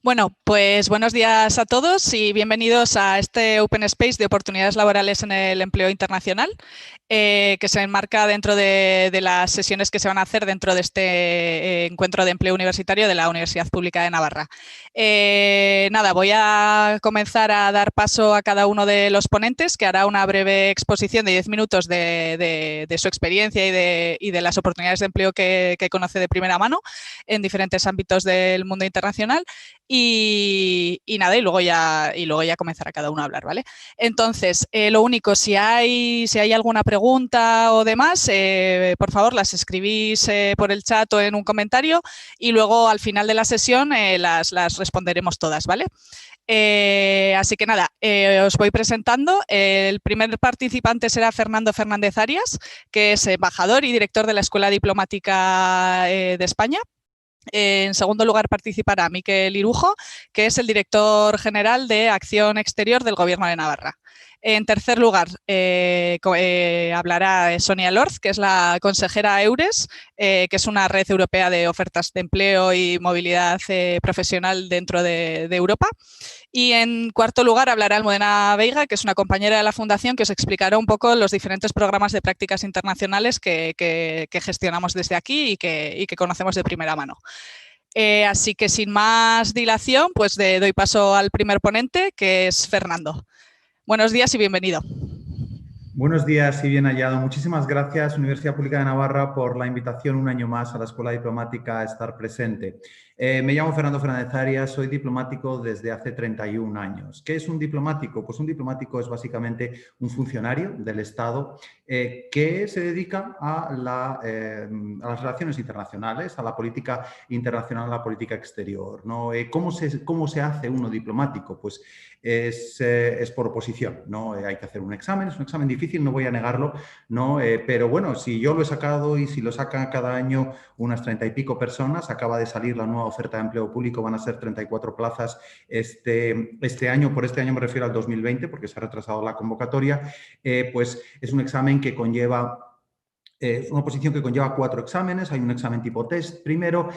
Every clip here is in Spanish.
Bueno, pues buenos días a todos y bienvenidos a este Open Space de oportunidades laborales en el empleo internacional, que se enmarca dentro de las sesiones que se van a hacer dentro de este encuentro de empleo universitario de la Universidad Pública de Navarra. Nada, voy a comenzar a dar paso a cada uno de los ponentes, que hará una breve exposición de 10 minutos de su experiencia y de las oportunidades de empleo que conoce de primera mano en diferentes ámbitos del mundo internacional. Y nada, y luego ya comenzará cada uno a hablar, ¿vale? Entonces, lo único, si hay alguna pregunta o demás, por favor, las escribís por el chat o en un comentario y luego al final de la sesión las responderemos todas, ¿vale? Así que nada, os voy presentando. El primer participante será Fernando Fernández Arias, que es embajador y director de la Escuela Diplomática de España. En segundo lugar participará Miquel Irujo, que es el director general de Acción Exterior del Gobierno de Navarra. En tercer lugar hablará Sonia Lorz, que es la consejera EURES, que es una red europea de ofertas de empleo y movilidad profesional dentro de Europa. Y en cuarto lugar hablará Almudena Veiga, que es una compañera de la Fundación, que os explicará un poco los diferentes programas de prácticas internacionales que gestionamos desde aquí y que conocemos de primera mano. Así que sin más dilación, pues doy paso al primer ponente, que es Fernando. Buenos días y bienvenido. Buenos días y bien hallado. Muchísimas gracias, Universidad Pública de Navarra, por la invitación un año más a la Escuela Diplomática a estar presente. Me llamo Fernando Fernández Arias, soy diplomático desde hace 31 años. ¿Qué es un diplomático? Pues un diplomático es básicamente un funcionario del Estado que se dedica a las relaciones internacionales, a la política internacional, a la política exterior, ¿no? ¿Cómo se hace uno diplomático? Pues es por oposición, ¿no? Hay que hacer un examen, es un examen difícil, no voy a negarlo, ¿no? Pero bueno, si yo lo he sacado y si lo sacan cada año unas 30 y pico personas, acaba de salir la nueva oferta de empleo público, van a ser 34 plazas este año, por este año me refiero al 2020 porque se ha retrasado la convocatoria, pues es un examen que conlleva... Es una oposición que conlleva 4 exámenes. Hay un examen tipo test primero,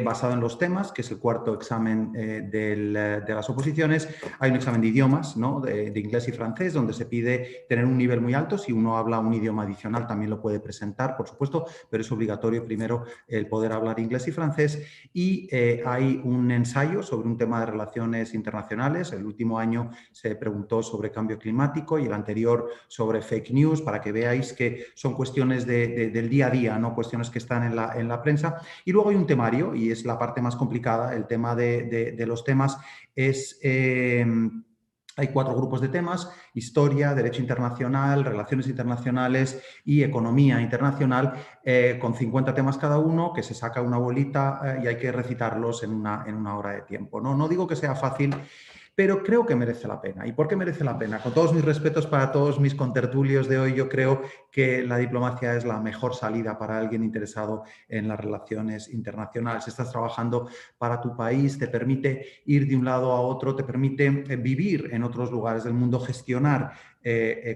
basado en los temas, que es el cuarto examen de las oposiciones. Hay un examen de idiomas, ¿no? de inglés y francés, donde se pide tener un nivel muy alto. Si uno habla un idioma adicional, también lo puede presentar, por supuesto, pero es obligatorio primero el poder hablar inglés y francés. Y hay un ensayo sobre un tema de relaciones internacionales. El último año se preguntó sobre cambio climático y el anterior sobre fake news, para que veáis que son cuestiones del día a día, no cuestiones que están en la prensa. Y luego hay un temario, y es la parte más complicada. El tema de los temas es... hay 4 grupos de temas: historia, derecho internacional, relaciones internacionales y economía internacional, con 50 temas cada uno, que se saca una bolita y hay que recitarlos en una hora de tiempo. No digo que sea fácil, pero creo que merece la pena. ¿Y por qué merece la pena? Con todos mis respetos para todos mis contertulios de hoy, yo creo que la diplomacia es la mejor salida para alguien interesado en las relaciones internacionales. Estás trabajando para tu país, te permite ir de un lado a otro, te permite vivir en otros lugares del mundo, gestionar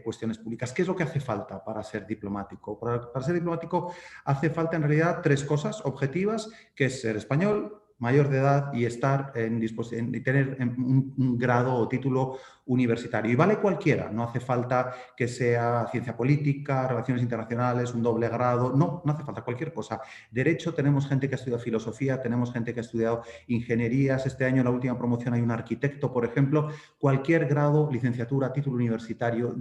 cuestiones públicas. ¿Qué es lo que hace falta para ser diplomático? Para ser diplomático hace falta en realidad 3 cosas objetivas, que es ser español, mayor de edad y estar y tener un grado o título universitario. Y vale cualquiera, no hace falta que sea ciencia política, relaciones internacionales, un doble grado, no hace falta cualquier cosa. Derecho, tenemos gente que ha estudiado filosofía, tenemos gente que ha estudiado ingenierías. Este año en la última promoción hay un arquitecto, por ejemplo. Cualquier grado, licenciatura, título universitario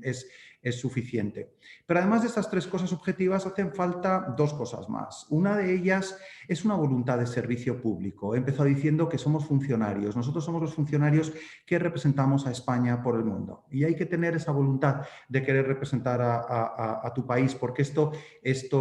es suficiente. Pero además de estas 3 cosas objetivas, hacen falta 2 cosas más. Una de ellas es una voluntad de servicio público. He empezado diciendo que somos funcionarios. Nosotros somos los funcionarios que representamos a España por el mundo. Y hay que tener esa voluntad de querer representar a tu país, porque esto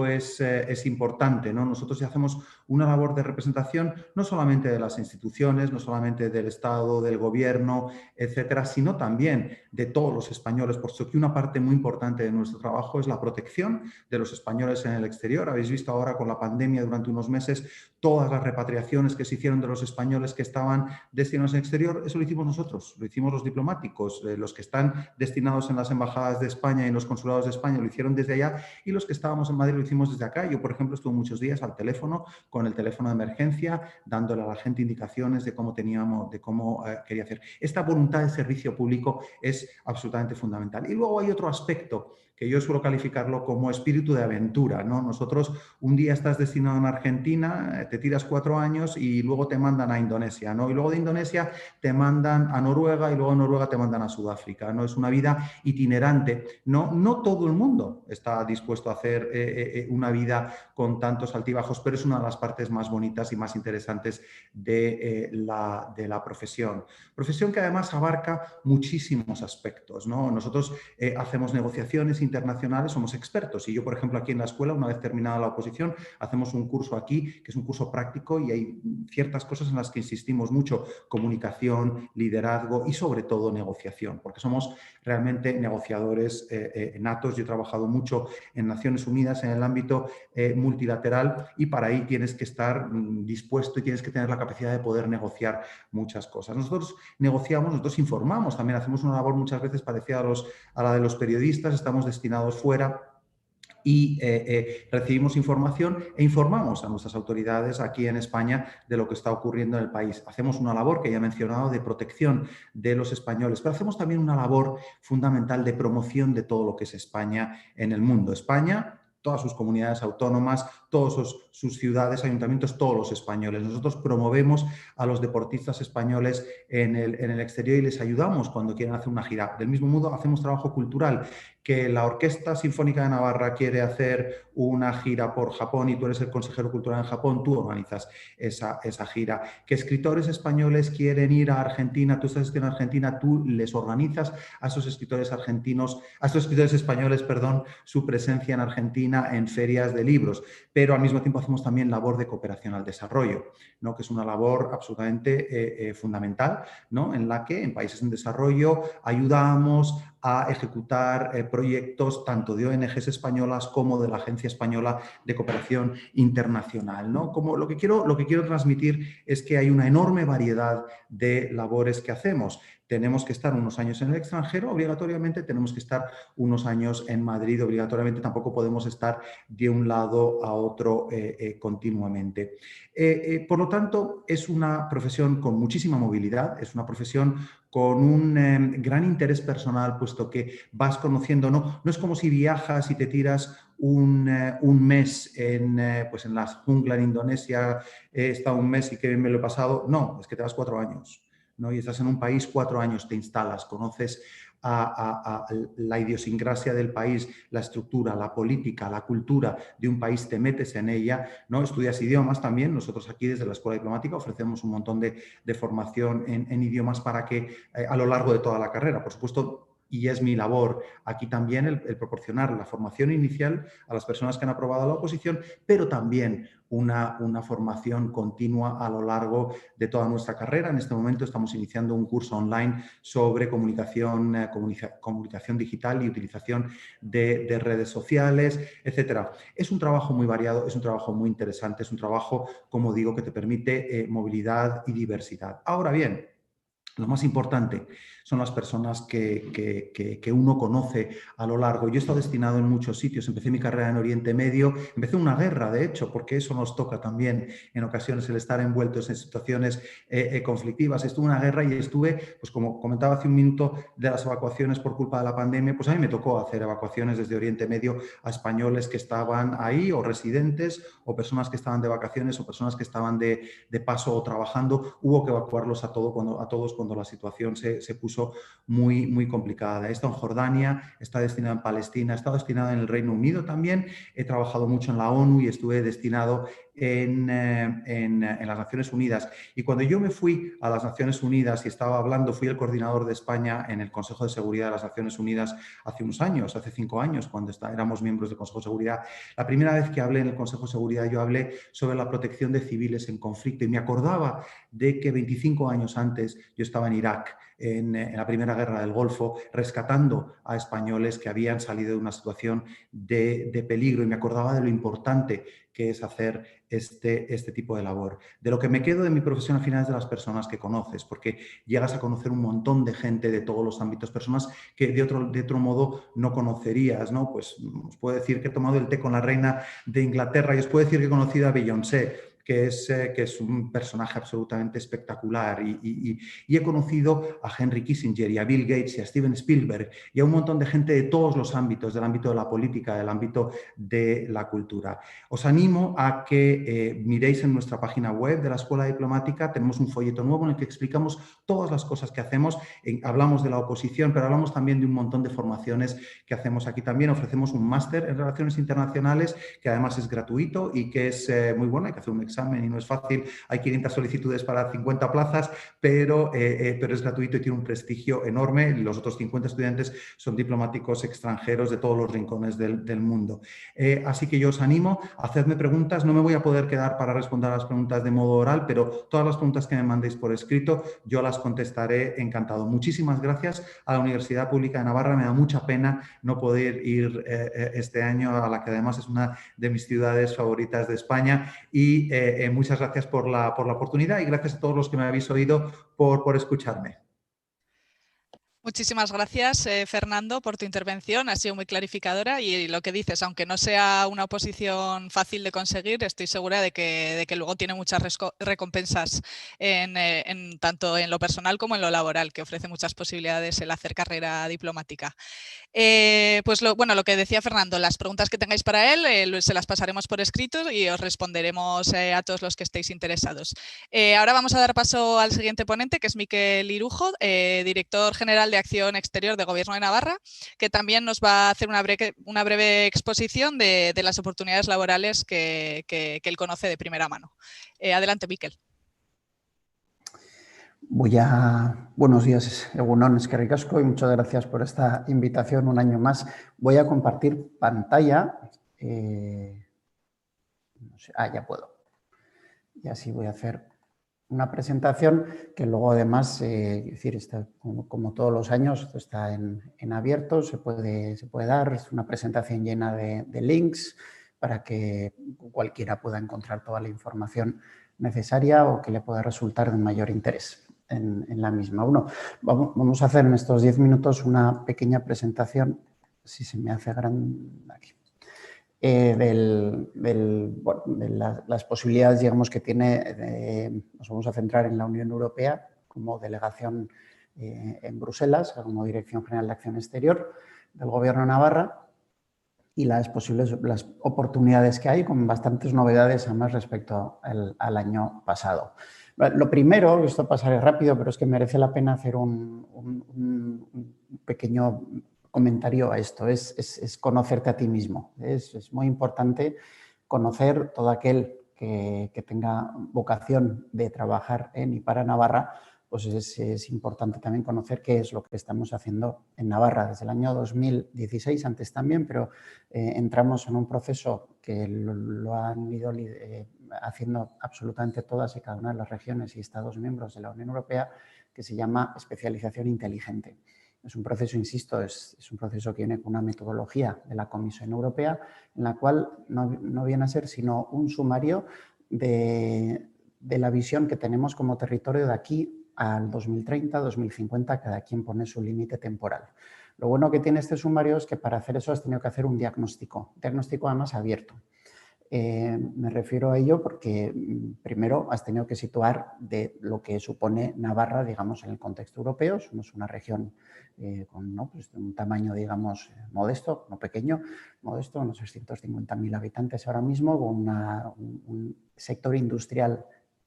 es importante, ¿no? Nosotros ya hacemos una labor de representación no solamente de las instituciones, no solamente del Estado, del Gobierno, etcétera, sino también de todos los españoles, puesto que una parte muy muy importante de nuestro trabajo es la protección de los españoles en el exterior. Habéis visto ahora con la pandemia durante unos meses todas las repatriaciones que se hicieron de los españoles que estaban destinados en el exterior. Eso lo hicimos nosotros, lo hicimos los diplomáticos, los que están destinados en las embajadas de España y en los consulados de España lo hicieron desde allá, y los que estábamos en Madrid lo hicimos desde acá. Yo, por ejemplo, estuve muchos días al teléfono, con el teléfono de emergencia, dándole a la gente indicaciones de cómo quería hacer. Esta voluntad de servicio público es absolutamente fundamental. Y luego hay otro aspecto que yo suelo calificarlo como espíritu de aventura, ¿no? Nosotros, un día estás destinado en Argentina, te tiras 4 años y luego te mandan a Indonesia, ¿no? Y luego de Indonesia te mandan a Noruega y luego de Noruega te mandan a Sudáfrica, ¿no? Es una vida itinerante. No todo el mundo está dispuesto a hacer una vida con tantos altibajos, pero es una de las partes más bonitas y más interesantes de la profesión. Profesión que además abarca muchísimos aspectos, ¿no? Nosotros hacemos negociaciones internacionales, somos expertos, y yo, por ejemplo, aquí en la escuela, una vez terminada la oposición, hacemos un curso aquí que es un curso práctico y hay ciertas cosas en las que insistimos mucho: comunicación, liderazgo y sobre todo negociación, porque somos realmente negociadores natos. Yo he trabajado mucho en Naciones Unidas en el ámbito multilateral, y para ahí tienes que estar dispuesto y tienes que tener la capacidad de poder negociar muchas cosas. Nosotros negociamos, nosotros informamos, también hacemos una labor muchas veces parecida a la de los periodistas. Estamos destinados fuera y recibimos información e informamos a nuestras autoridades aquí en España de lo que está ocurriendo en el país. Hacemos una labor que ya he mencionado de protección de los españoles, pero hacemos también una labor fundamental de promoción de todo lo que es España en el mundo. España, todas sus comunidades autónomas, todas sus ciudades, ayuntamientos, todos los españoles. Nosotros promovemos a los deportistas españoles en el exterior y les ayudamos cuando quieren hacer una gira. Del mismo modo, hacemos trabajo cultural. Que la Orquesta Sinfónica de Navarra quiere hacer una gira por Japón y tú eres el consejero cultural en Japón, tú organizas esa gira. Que escritores españoles quieren ir a Argentina, tú estás en Argentina, tú les organizas a esos escritores argentinos, a estos escritores españoles, perdón, su presencia en Argentina en ferias de libros. Pero al mismo tiempo hacemos también labor de cooperación al desarrollo, ¿no? Que es una labor absolutamente fundamental, ¿no? En la que en países en desarrollo ayudamos a ejecutar proyectos tanto de ONGs españolas como de la Agencia Española de Cooperación Internacional, ¿no? Como lo que quiero transmitir es que hay una enorme variedad de labores que hacemos. Tenemos que estar unos años en el extranjero, obligatoriamente tenemos que estar unos años en Madrid, obligatoriamente tampoco podemos estar de un lado a otro continuamente. Por lo tanto, es una profesión con muchísima movilidad, es una profesión con un gran interés personal, puesto que vas conociendo, no es como si viajas y te tiras un mes pues en la jungla en Indonesia, he estado un mes y que me lo he pasado. No, es que te vas 4 años, ¿no? Y estás en un país 4 años, te instalas, conoces a la idiosincrasia del país, la estructura, la política, la cultura de un país, te metes en ella, ¿no? Estudias idiomas también. Nosotros aquí desde la Escuela Diplomática ofrecemos un montón de formación en idiomas para que a lo largo de toda la carrera, por supuesto, y es mi labor aquí también el proporcionar la formación inicial a las personas que han aprobado la oposición, pero también una formación continua a lo largo de toda nuestra carrera. En este momento estamos iniciando un curso online sobre comunicación digital y utilización de redes sociales, etc. Es un trabajo muy variado, es un trabajo muy interesante, es un trabajo, como digo, que te permite movilidad y diversidad. Ahora bien, lo más importante son las personas que uno conoce a lo largo. Yo he estado destinado en muchos sitios. Empecé mi carrera en Oriente Medio, empecé una guerra, de hecho, porque eso nos toca también en ocasiones, el estar envueltos en situaciones conflictivas. Estuve en una guerra y estuve, pues como comentaba hace un minuto, de las evacuaciones por culpa de la pandemia, pues a mí me tocó hacer evacuaciones desde Oriente Medio a españoles que estaban ahí, o residentes, o personas que estaban de vacaciones, o personas que estaban de paso o trabajando. Hubo que evacuarlos a todos cuando la situación se puso muy, muy complicada. He estado en Jordania, está destinado en Palestina, he estado destinado en el Reino Unido también, he trabajado mucho en la ONU y estuve destinado en las Naciones Unidas. Y cuando yo me fui a las Naciones Unidas y estaba hablando, fui el coordinador de España en el Consejo de Seguridad de las Naciones Unidas hace unos años, hace 5 años, cuando éramos miembros del Consejo de Seguridad. La primera vez que hablé en el Consejo de Seguridad, yo hablé sobre la protección de civiles en conflicto y me acordaba de que 25 años antes yo estaba en Irak en la Primera Guerra del Golfo, rescatando a españoles que habían salido de una situación de peligro, y me acordaba de lo importante que es hacer este tipo de labor. De lo que me quedo de mi profesión al final es de las personas que conoces, porque llegas a conocer un montón de gente de todos los ámbitos, personas que de otro modo no conocerías, ¿no? Pues os puedo decir que he tomado el té con la reina de Inglaterra y os puedo decir que he conocido a Beyoncé, que es un personaje absolutamente espectacular, y he conocido a Henry Kissinger y a Bill Gates y a Steven Spielberg y a un montón de gente de todos los ámbitos, del ámbito de la política, del ámbito de la cultura. Os animo a que miréis en nuestra página web de la Escuela Diplomática. Tenemos un folleto nuevo en el que explicamos todas las cosas que hacemos. Hablamos de la oposición, pero hablamos también de un montón de formaciones que hacemos aquí. También ofrecemos un máster en Relaciones Internacionales, que además es gratuito y que es muy bueno. Hay que hacer un examen y no es fácil. Hay 500 solicitudes para 50 plazas, pero es gratuito y tiene un prestigio enorme. Los otros 50 estudiantes son diplomáticos extranjeros de todos los rincones del mundo. Así que yo os animo, hacedme preguntas. No me voy a poder quedar para responder a las preguntas de modo oral, pero todas las preguntas que me mandéis por escrito yo las contestaré encantado. Muchísimas gracias a la Universidad Pública de Navarra. Me da mucha pena no poder ir este año, a la que además es una de mis ciudades favoritas de España, y muchas gracias por la oportunidad, y gracias a todos los que me habéis oído por escucharme. Muchísimas gracias, Fernando, por tu intervención. Ha sido muy clarificadora y lo que dices, aunque no sea una oposición fácil de conseguir, estoy segura de que luego tiene muchas recompensas tanto en lo personal como en lo laboral, que ofrece muchas posibilidades el hacer carrera diplomática. Pues lo que decía Fernando, las preguntas que tengáis para él se las pasaremos por escrito y os responderemos a todos los que estéis interesados. Ahora vamos a dar paso al siguiente ponente, que es Miquel Irujo, director general de Acción Exterior de Gobierno de Navarra, que también nos va a hacer una breve exposición de las oportunidades laborales que él conoce de primera mano. Adelante, Miquel. Buenos días, Egunon, eskerrik asko, y muchas gracias por esta invitación un año más. Voy a compartir pantalla. No sé, ya puedo. Y así voy a hacer una presentación que luego además, está como todos los años, está en abierto, se puede dar. Es una presentación llena de links para que cualquiera pueda encontrar toda la información necesaria o que le pueda resultar de mayor interés en la misma. Vamos a hacer en estos 10 minutos una pequeña presentación, si se me hace grande aquí, de las posibilidades, digamos, que tiene. Nos vamos a centrar en la Unión Europea como delegación en Bruselas, como Dirección General de Acción Exterior del Gobierno de Navarra, y las oportunidades que hay, con bastantes novedades además respecto al año pasado. Lo primero, esto pasaré rápido, pero es que merece la pena hacer un pequeño comentario a esto, es conocerte a ti mismo. Es muy importante conocer todo aquel que tenga vocación de trabajar en y para Navarra. Pues es importante también conocer qué es lo que estamos haciendo en Navarra. Desde el año 2016, antes también, pero entramos en un proceso que lo han ido haciendo absolutamente todas y cada una de las regiones y Estados miembros de la Unión Europea, que se llama especialización inteligente. Es un proceso, insisto, es un proceso que viene con una metodología de la Comisión Europea, en la cual no viene a ser sino un sumario de la visión que tenemos como territorio de aquí al 2030, 2050, cada quien pone su límite temporal. Lo bueno que tiene este sumario es que para hacer eso has tenido que hacer un diagnóstico además abierto. Me refiero a ello porque primero has tenido que situar de lo que supone Navarra, digamos, en el contexto europeo. Somos una región con un tamaño, digamos, modesto, no pequeño, modesto, unos 650.000 habitantes ahora mismo, con un sector industrial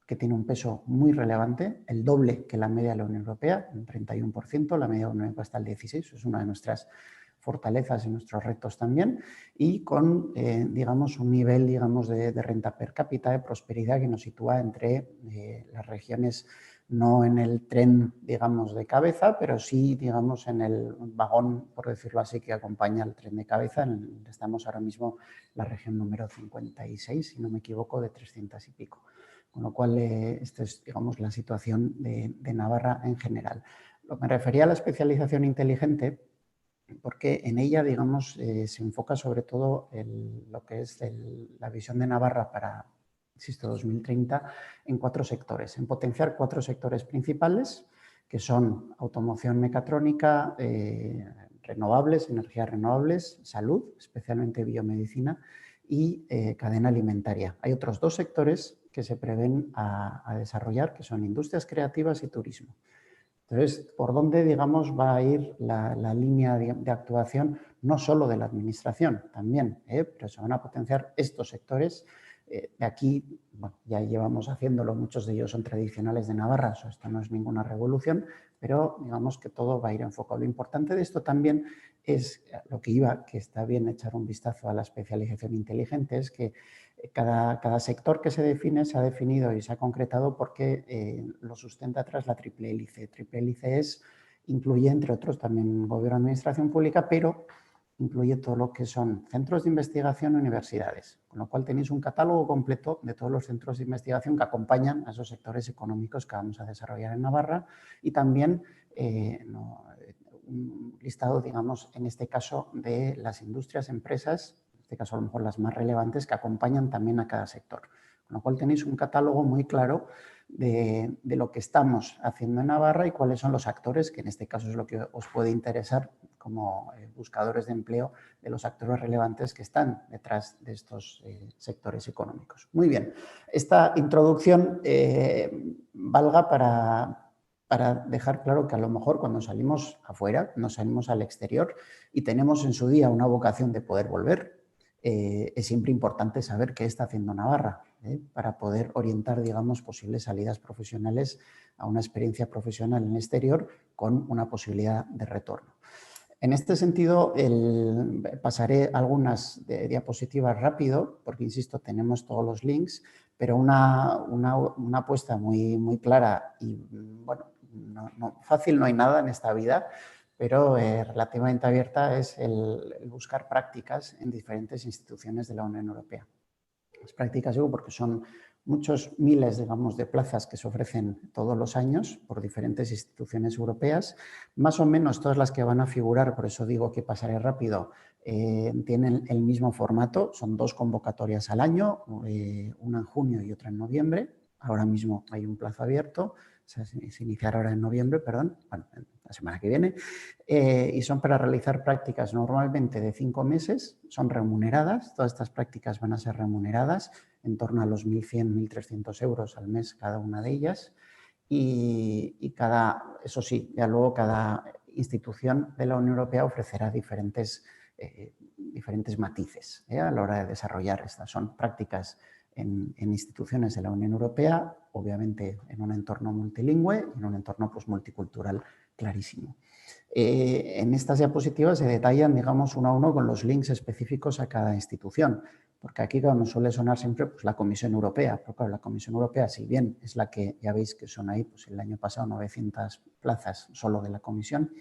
que tiene un peso muy relevante, el doble que la media de la Unión Europea, un 31%, la media de la Unión Europea está al 16%, es una de nuestras fortalezas y nuestros retos también, y con, digamos, un nivel, digamos, de renta per cápita, de prosperidad que nos sitúa entre las regiones, no en el tren, digamos, de cabeza, pero sí, digamos, en el vagón, por decirlo así, que acompaña al tren de cabeza. Estamos ahora mismo en la región número 56, si no me equivoco, de 300 y pico. Con lo cual, esta es, digamos, la situación de Navarra en general. Me refería a la especialización inteligente porque en ella, digamos, se enfoca sobre todo lo que es la visión de Navarra para, insisto, 2030, en 4 sectores, en potenciar 4 sectores principales, que son automoción mecatrónica, renovables, energías renovables, salud, especialmente biomedicina, y cadena alimentaria. Hay otros 2 sectores que se prevén a desarrollar, que son industrias creativas y turismo. Entonces, ¿por dónde, digamos, va a ir la línea de actuación? No solo de la administración, también, pero se van a potenciar estos sectores. De aquí, bueno, ya llevamos haciéndolo, muchos de ellos son tradicionales de Navarra, esto no es ninguna revolución, pero digamos que todo va a ir enfocado. Lo importante de esto también es lo que iba, que está bien echar un vistazo a la especialización inteligente, es que cada sector que se define se ha definido y se ha concretado porque lo sustenta atrás la triple hélice. Triple hélice incluye, entre otros, también gobierno, administración pública, pero incluye todo lo que son centros de investigación y universidades, con lo cual tenéis un catálogo completo de todos los centros de investigación que acompañan a esos sectores económicos que vamos a desarrollar en Navarra y también un listado, digamos, en este caso, de las industrias, empresas, en este caso a lo mejor las más relevantes, que acompañan también a cada sector. Con lo cual tenéis un catálogo muy claro de lo que estamos haciendo en Navarra y cuáles son los actores, que en este caso es lo que os puede interesar como buscadores de empleo, de los actores relevantes que están detrás de estos sectores económicos. Muy bien, esta introducción valga para dejar claro que a lo mejor cuando salimos afuera, nos salimos al exterior y tenemos en su día una vocación de poder volver, es siempre importante saber qué está haciendo Navarra para poder orientar, digamos, posibles salidas profesionales a una experiencia profesional en el exterior con una posibilidad de retorno. En este sentido, pasaré algunas diapositivas rápido, porque, insisto, tenemos todos los links, pero una apuesta muy clara y, bueno, fácil no hay nada en esta vida, pero relativamente abierta es el buscar prácticas en diferentes instituciones de la Unión Europea. Las prácticas, digo, porque son muchos miles, digamos, de plazas que se ofrecen todos los años por diferentes instituciones europeas. Más o menos todas las que van a figurar, por eso digo que pasaré rápido, tienen el mismo formato. Son 2 convocatorias al año, una en junio y otra en noviembre. Ahora mismo hay un plazo abierto. Se iniciará ahora en noviembre, perdón, bueno, la semana que viene, y son para realizar prácticas normalmente de 5 meses, son remuneradas, todas estas prácticas van a ser remuneradas, en torno a los 1.100, 1.300 euros al mes cada una de ellas, y eso sí, ya luego cada institución de la Unión Europea ofrecerá diferentes matices a la hora de desarrollar estas. Son prácticas en instituciones de la Unión Europea, obviamente en un entorno multilingüe y en un entorno pues, multicultural clarísimo. En estas diapositivas se detallan, digamos, uno a uno con los links específicos a cada institución, porque aquí nos suele sonar siempre pues, la Comisión Europea, pero claro, la Comisión Europea, si bien es la que ya veis que son ahí, pues el año pasado 900 plazas solo de la Comisión,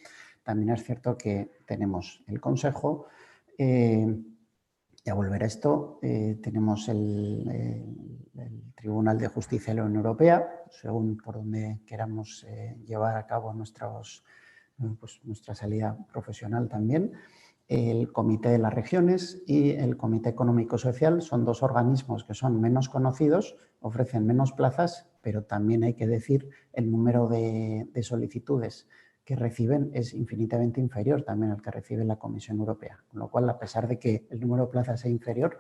también es cierto que tenemos el Consejo. Y a volver a esto, tenemos el Tribunal de Justicia de la Unión Europea, según por donde queramos llevar a cabo nuestra salida profesional también, el Comité de las Regiones y el Comité Económico Social. Son 2 organismos que son menos conocidos, ofrecen menos plazas, pero también hay que decir el número de solicitudes que reciben es infinitamente inferior también al que recibe la Comisión Europea. Con lo cual, a pesar de que el número de plazas sea inferior,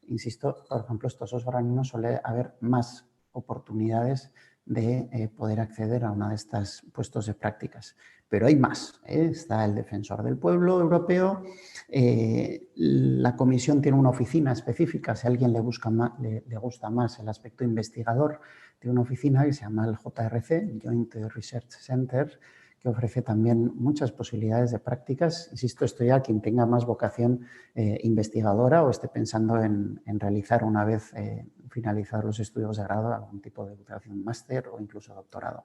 insisto, por ejemplo, estos 2 organismos suele haber más oportunidades de poder acceder a una de estas puestos de prácticas. Pero hay más. Está el Defensor del Pueblo Europeo. La Comisión tiene una oficina específica. Si a alguien le gusta más el aspecto investigador, tiene una oficina que se llama el JRC, Joint Research Center, que ofrece también muchas posibilidades de prácticas. Insisto, esto ya quien tenga más vocación investigadora o esté pensando en realizar una vez finalizados los estudios de grado algún tipo de educación máster o incluso doctorado.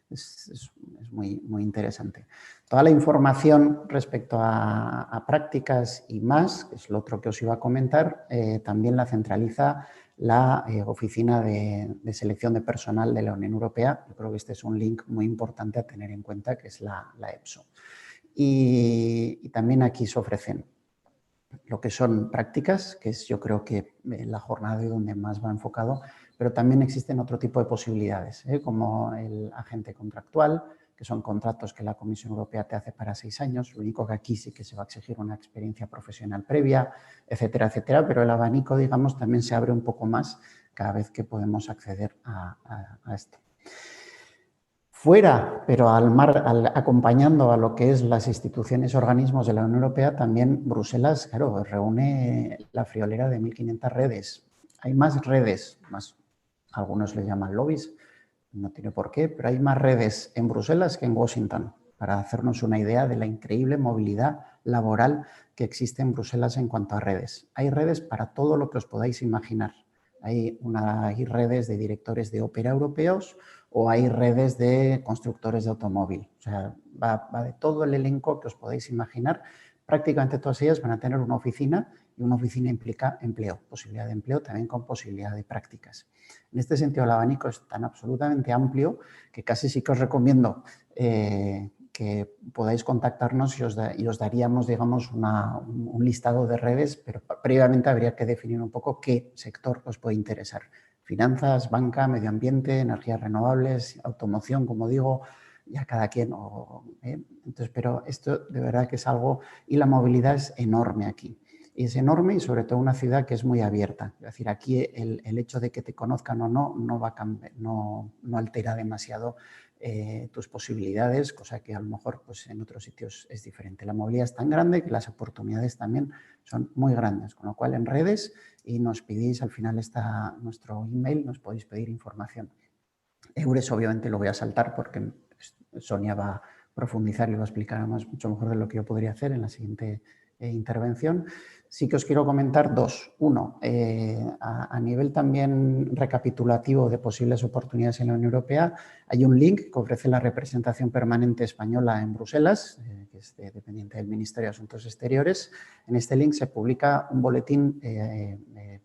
Es muy interesante. Toda la información respecto a prácticas y más, que es lo otro que os iba a comentar, también la centraliza la Oficina de Selección de Personal de la Unión Europea. Yo creo que este es un link muy importante a tener en cuenta, que es la EPSO. Y también aquí se ofrecen lo que son prácticas, que es yo creo que la jornada de donde más va enfocado, pero también existen otro tipo de posibilidades, como el agente contractual, que son contratos que la Comisión Europea te hace para 6 años, lo único que aquí sí que se va a exigir una experiencia profesional previa, etcétera, etcétera, pero el abanico, digamos, también se abre un poco más cada vez que podemos acceder a esto. Fuera, pero acompañando a lo que es las instituciones y organismos de la Unión Europea, también Bruselas, claro, reúne la friolera de 1.500 redes. Hay más redes, algunos le llaman lobbies, no tiene por qué, pero hay más redes en Bruselas que en Washington, para hacernos una idea de la increíble movilidad laboral que existe en Bruselas en cuanto a redes. Hay redes para todo lo que os podáis imaginar. Hay redes de directores de ópera europeos o hay redes de constructores de automóvil. O sea, va de todo el elenco que os podéis imaginar. Prácticamente todas ellas van a tener una oficina y una oficina implica empleo, posibilidad de empleo también con posibilidad de prácticas. En este sentido, el abanico es tan absolutamente amplio que casi sí que os recomiendo que podáis contactarnos y os daríamos, digamos, un listado de redes, pero previamente habría que definir un poco qué sector os puede interesar. Finanzas, banca, medio ambiente, energías renovables, automoción, como digo, ya cada quien. Entonces, pero esto de verdad que es algo, y la movilidad es enorme aquí. Y es enorme y sobre todo una ciudad que es muy abierta. Es decir, aquí el hecho de que te conozcan o no va a cambiar, no altera demasiado tus posibilidades, cosa que a lo mejor pues, en otros sitios es diferente. La movilidad es tan grande que las oportunidades también son muy grandes, con lo cual en redes y nos pedís, al final está nuestro email, nos podéis pedir información. EURES obviamente lo voy a saltar porque Sonia va a profundizar y lo va a explicar además mucho mejor de lo que yo podría hacer en la siguiente intervención. Sí que os quiero comentar dos. Uno, a nivel también recapitulativo de posibles oportunidades en la Unión Europea, hay un link que ofrece la representación permanente española en Bruselas, que es dependiente del Ministerio de Asuntos Exteriores. En este link se publica un boletín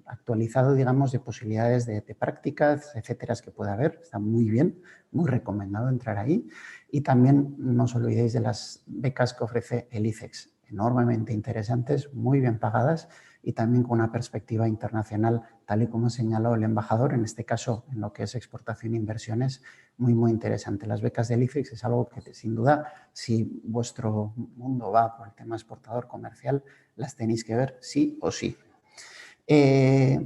actualizado, digamos, de posibilidades de prácticas, etcétera, que pueda haber. Está muy bien, muy recomendado entrar ahí. Y también no os olvidéis de las becas que ofrece el ICEX, enormemente interesantes, muy bien pagadas y también con una perspectiva internacional, tal y como señaló el embajador, en este caso en lo que es exportación e inversiones, muy, muy interesante. Las becas del ICEX es algo que sin duda, si vuestro mundo va por el tema exportador comercial, las tenéis que ver sí o sí.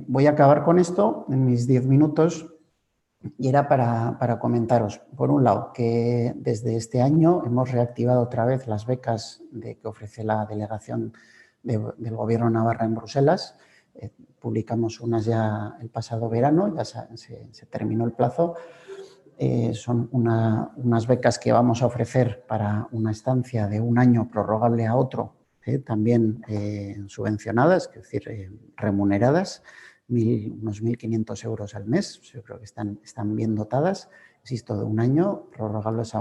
Voy a acabar con esto en mis 10 minutos. Y era para comentaros, por un lado, que desde este año hemos reactivado otra vez las becas que ofrece la delegación del Gobierno de Navarra en Bruselas. Publicamos unas ya el pasado verano, ya se terminó el plazo. Son unas becas que vamos a ofrecer para una estancia de un año prorrogable a otro, también subvencionadas, es decir, remuneradas. Unos 1.500 euros al mes, yo creo que están bien dotadas, insisto, de un año, prorrogables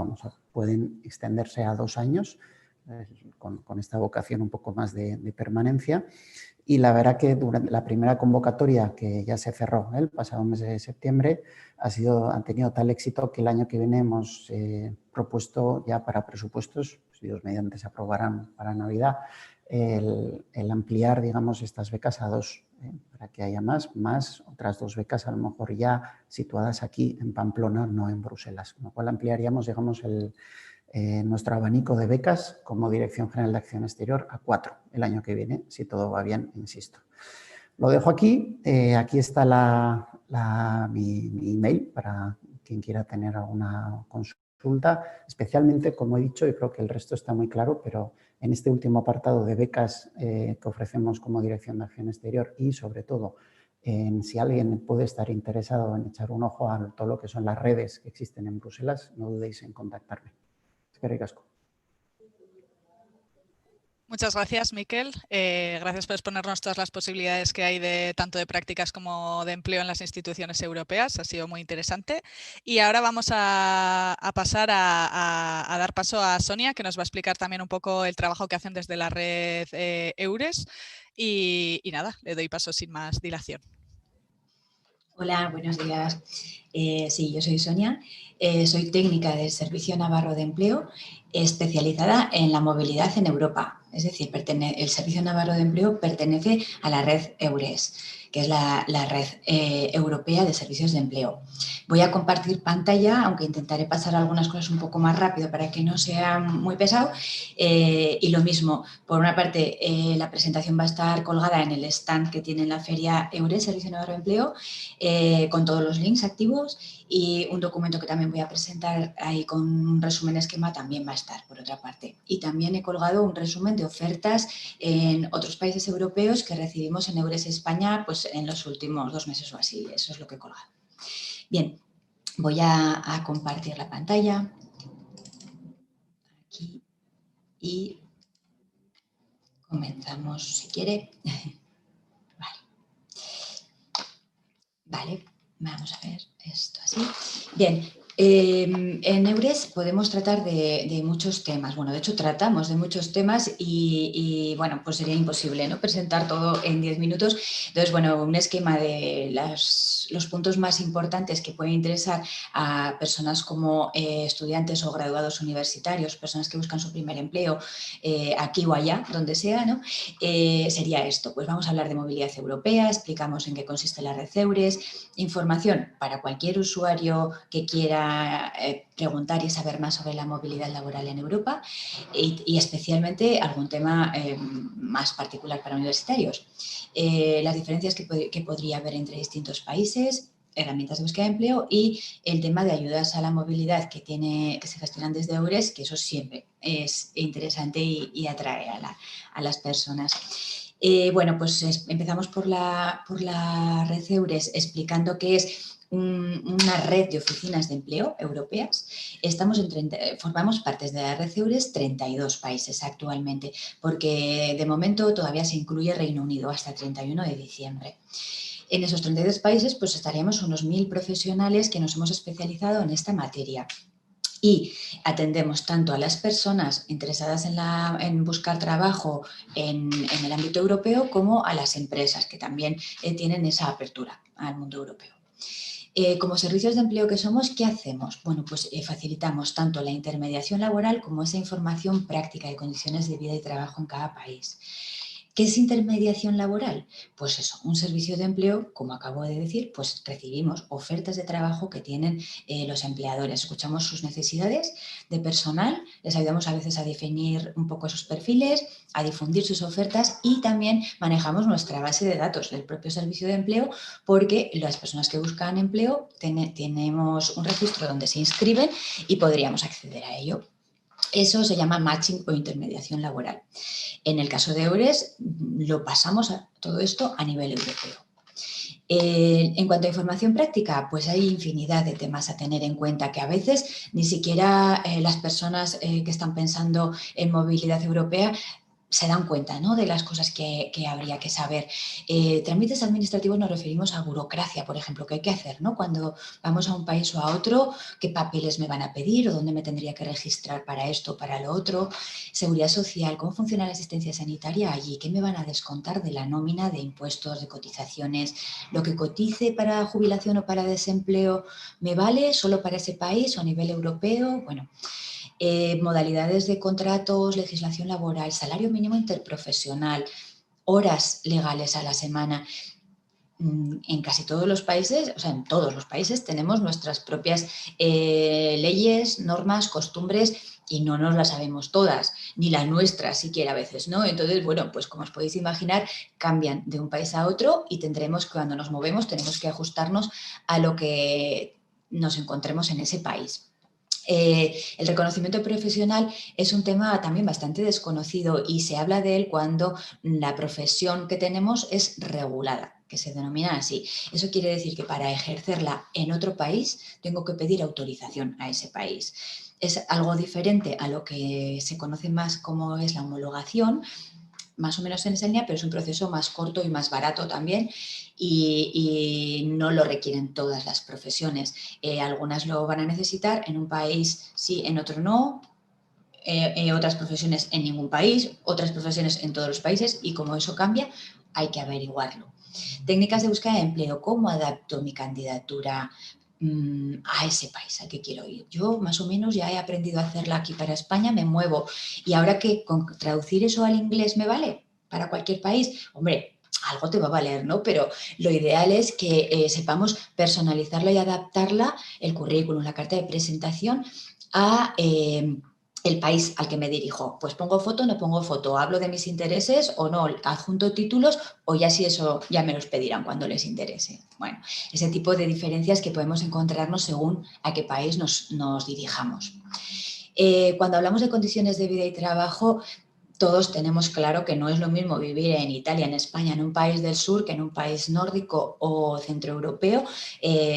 pueden extenderse a 2 años, con esta vocación un poco más de permanencia. Y la verdad que durante la primera convocatoria que ya se cerró el pasado mes de septiembre ha tenido tal éxito que el año que viene hemos propuesto ya para presupuestos, si Dios mediante se aprobarán para Navidad, el ampliar, digamos, estas becas a 2, para que haya más otras 2 becas a lo mejor ya situadas aquí en Pamplona, no en Bruselas, con lo cual ampliaríamos, digamos, nuestro abanico de becas como Dirección General de Acción Exterior a 4 el año que viene, si todo va bien, insisto. Lo dejo aquí. Aquí está mi email para quien quiera tener alguna consulta. Especialmente, como he dicho, y creo que el resto está muy claro, pero en este último apartado de becas que ofrecemos como Dirección de Acción Exterior y, sobre todo, si alguien puede estar interesado en echar un ojo a todo lo que son las redes que existen en Bruselas, no dudéis en contactarme. Eskerrik asko. Muchas gracias, Miquel. Gracias por exponernos todas las posibilidades que hay tanto de prácticas como de empleo en las instituciones europeas. Ha sido muy interesante. Y ahora vamos a pasar a dar paso a Sonia, que nos va a explicar también un poco el trabajo que hacen desde la red EURES. Y nada, le doy paso sin más dilación. Hola, buenos días. Sí, yo soy Sonia, soy técnica del Servicio Navarro de Empleo, especializada en la movilidad en Europa. Es decir, el Servicio Navarro de Empleo pertenece a la red EURES, que es la red europea de servicios de empleo. Voy a compartir pantalla, aunque intentaré pasar algunas cosas un poco más rápido para que no sea muy pesado. Y lo mismo, por una parte, la presentación va a estar colgada en el stand que tiene en la feria EURES, Servicio Navarro de Empleo, con todos los links activos, y un documento que también voy a presentar ahí con un resumen esquema también va a estar, por otra parte. Y también he colgado un resumen de ofertas en otros países europeos que recibimos en EURES España pues, en los últimos 2 meses o así. Eso es lo que he colgado. Bien, voy a compartir la pantalla aquí y comenzamos si quiere. Vale, vamos a ver esto así. Bien, en EURES podemos tratar de muchos temas. Bueno, de hecho tratamos de muchos temas y bueno, pues sería imposible, ¿no?, presentar todo en 10 minutos. Entonces, bueno, un esquema de los puntos más importantes que pueden interesar a personas como estudiantes o graduados universitarios, personas que buscan su primer empleo aquí o allá, donde sea, ¿no? Sería esto. Pues vamos a hablar de movilidad europea, explicamos en qué consiste la red EURES, información para cualquier usuario que quiera preguntar y saber más sobre la movilidad laboral en Europa y especialmente algún tema más particular para universitarios. Las diferencias que podría haber entre distintos países, herramientas de búsqueda de empleo y el tema de ayudas a la movilidad que se gestionan desde EURES, que eso siempre es interesante y atrae a las personas. Bueno, pues empezamos por la red EURES explicando qué es una red de oficinas de empleo europeas. Formamos parte de la red EURES 32 países actualmente, porque de momento todavía se incluye Reino Unido hasta 31 de diciembre. En esos 32 países pues estaríamos unos 1000 profesionales que nos hemos especializado en esta materia. Y atendemos tanto a las personas interesadas en buscar trabajo en el ámbito europeo como a las empresas que también tienen esa apertura al mundo europeo. Como servicios de empleo que somos, ¿qué hacemos? Bueno, pues facilitamos tanto la intermediación laboral como esa información práctica de condiciones de vida y trabajo en cada país. ¿Qué es intermediación laboral? Pues eso, un servicio de empleo, como acabo de decir, pues recibimos ofertas de trabajo que tienen los empleadores. Escuchamos sus necesidades de personal, les ayudamos a veces a definir un poco esos perfiles, a difundir sus ofertas y también manejamos nuestra base de datos del propio servicio de empleo, porque las personas que buscan empleo tenemos un registro donde se inscriben y podríamos acceder a ello. Eso se llama matching o intermediación laboral. En el caso de EURES, lo pasamos a todo esto a nivel europeo. En cuanto a información práctica, pues hay infinidad de temas a tener en cuenta que a veces ni siquiera las personas que están pensando en movilidad europea se dan cuenta, ¿no?, de las cosas que habría que saber. Trámites administrativos nos referimos a burocracia, por ejemplo, que hay que hacer, ¿no? Cuando vamos a un país o a otro, ¿qué papeles me van a pedir o dónde me tendría que registrar para esto o para lo otro? Seguridad social, ¿cómo funciona la asistencia sanitaria allí? ¿Qué me van a descontar de la nómina de impuestos, de cotizaciones? ¿Lo que cotice para jubilación o para desempleo me vale solo para ese país o a nivel europeo? Bueno, modalidades de contratos, legislación laboral, salario mínimo interprofesional, horas legales a la semana. En casi todos los países, o sea, en todos los países tenemos nuestras propias leyes, normas, costumbres y no nos las sabemos todas, ni la nuestra siquiera a veces, ¿no? Entonces, bueno, pues como os podéis imaginar, cambian de un país a otro y cuando nos movemos, tenemos que ajustarnos a lo que nos encontremos en ese país. El reconocimiento profesional es un tema también bastante desconocido y se habla de él cuando la profesión que tenemos es regulada, que se denomina así. Eso quiere decir que para ejercerla en otro país tengo que pedir autorización a ese país. Es algo diferente a lo que se conoce más como es la homologación, más o menos en esa línea, pero es un proceso más corto y más barato también y no lo requieren todas las profesiones. Algunas lo van a necesitar, en un país sí, en otro no, otras profesiones en ningún país, otras profesiones en todos los países y como eso cambia, hay que averiguarlo. Técnicas de búsqueda de empleo, ¿cómo adapto mi candidatura a ese país al que quiero ir? Yo más o menos ya he aprendido a hacerla aquí para España, me muevo. Y ahora que con traducir eso al inglés me vale para cualquier país, hombre, algo te va a valer, ¿no? Pero lo ideal es que sepamos personalizarla y adaptarla, el currículum, la carta de presentación, a el país al que me dirijo. Pues pongo foto, no pongo foto, hablo de mis intereses o no, adjunto títulos o ya si eso ya me los pedirán cuando les interese. Bueno, ese tipo de diferencias que podemos encontrarnos según a qué país nos dirijamos. Cuando hablamos de condiciones de vida y trabajo, todos tenemos claro que no es lo mismo vivir en Italia, en España, en un país del sur, que en un país nórdico o centroeuropeo,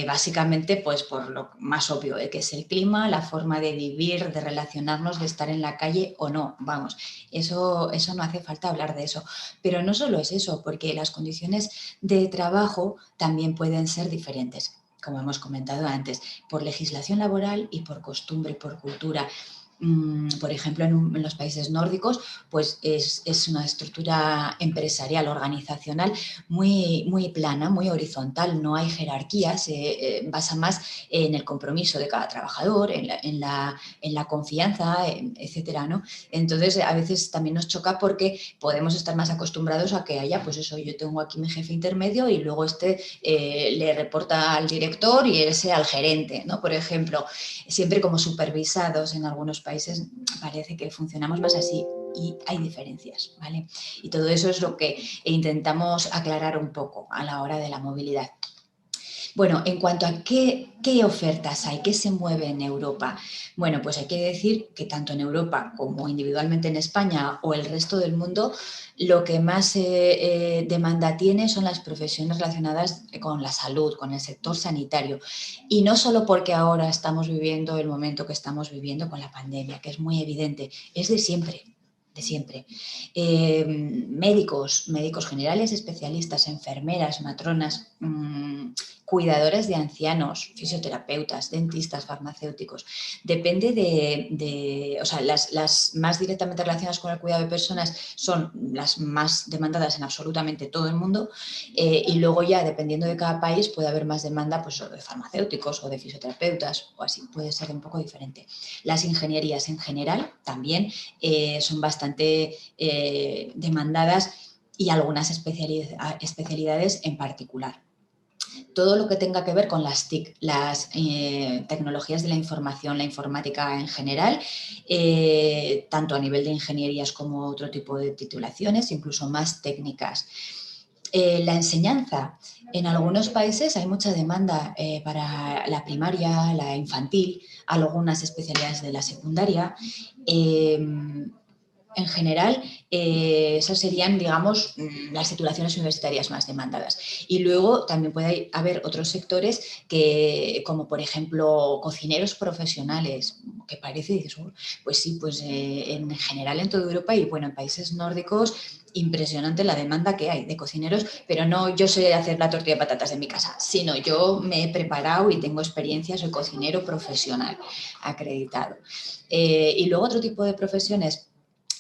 básicamente pues por lo más obvio, que es el clima, la forma de vivir, de relacionarnos, de estar en la calle o no. Vamos, eso no hace falta hablar de eso. Pero no solo es eso, porque las condiciones de trabajo también pueden ser diferentes, como hemos comentado antes, por legislación laboral y por costumbre, por cultura. Por ejemplo, en los países nórdicos, pues es una estructura empresarial, organizacional muy, muy plana, muy horizontal, no hay jerarquías, se basa más en el compromiso de cada trabajador, en la confianza, etcétera, ¿no? Entonces, a veces también nos choca porque podemos estar más acostumbrados a que haya, pues eso, yo tengo aquí mi jefe intermedio y luego le reporta al director y ese al gerente, ¿no? Por ejemplo, siempre como supervisados. En algunos países parece que funcionamos más así y hay diferencias, ¿vale? Y todo eso es lo que intentamos aclarar un poco a la hora de la movilidad. Bueno, en cuanto a qué ofertas hay, qué se mueve en Europa, bueno, pues hay que decir que tanto en Europa como individualmente en España o el resto del mundo, lo que más demanda tiene son las profesiones relacionadas con la salud, con el sector sanitario. Y no solo porque ahora estamos viviendo el momento que estamos viviendo con la pandemia, que es muy evidente, es de siempre. De siempre. Médicos generales, especialistas, enfermeras, matronas, cuidadores de ancianos, fisioterapeutas, dentistas, farmacéuticos. Depende o sea, las más directamente relacionadas con el cuidado de personas son las más demandadas en absolutamente todo el mundo, y luego ya, dependiendo de cada país, puede haber más demanda pues, de farmacéuticos o de fisioterapeutas o así, puede ser un poco diferente. Las ingenierías en general también son bastante demandadas y algunas especialidades en particular. Todo lo que tenga que ver con las TIC, las tecnologías de la información, la informática en general, tanto a nivel de ingenierías como otro tipo de titulaciones, incluso más técnicas. La enseñanza. En algunos países hay mucha demanda para la primaria, la infantil, algunas especialidades de la secundaria. En general, esas serían, digamos, las titulaciones universitarias más demandadas. Y luego también puede haber otros sectores como por ejemplo, cocineros profesionales, que parece, dices, pues sí, pues en general en toda Europa y bueno, en países nórdicos, impresionante la demanda que hay de cocineros, pero no yo sé hacer la tortilla de patatas en mi casa, sino yo me he preparado y tengo experiencia, soy cocinero profesional acreditado. Y luego otro tipo de profesiones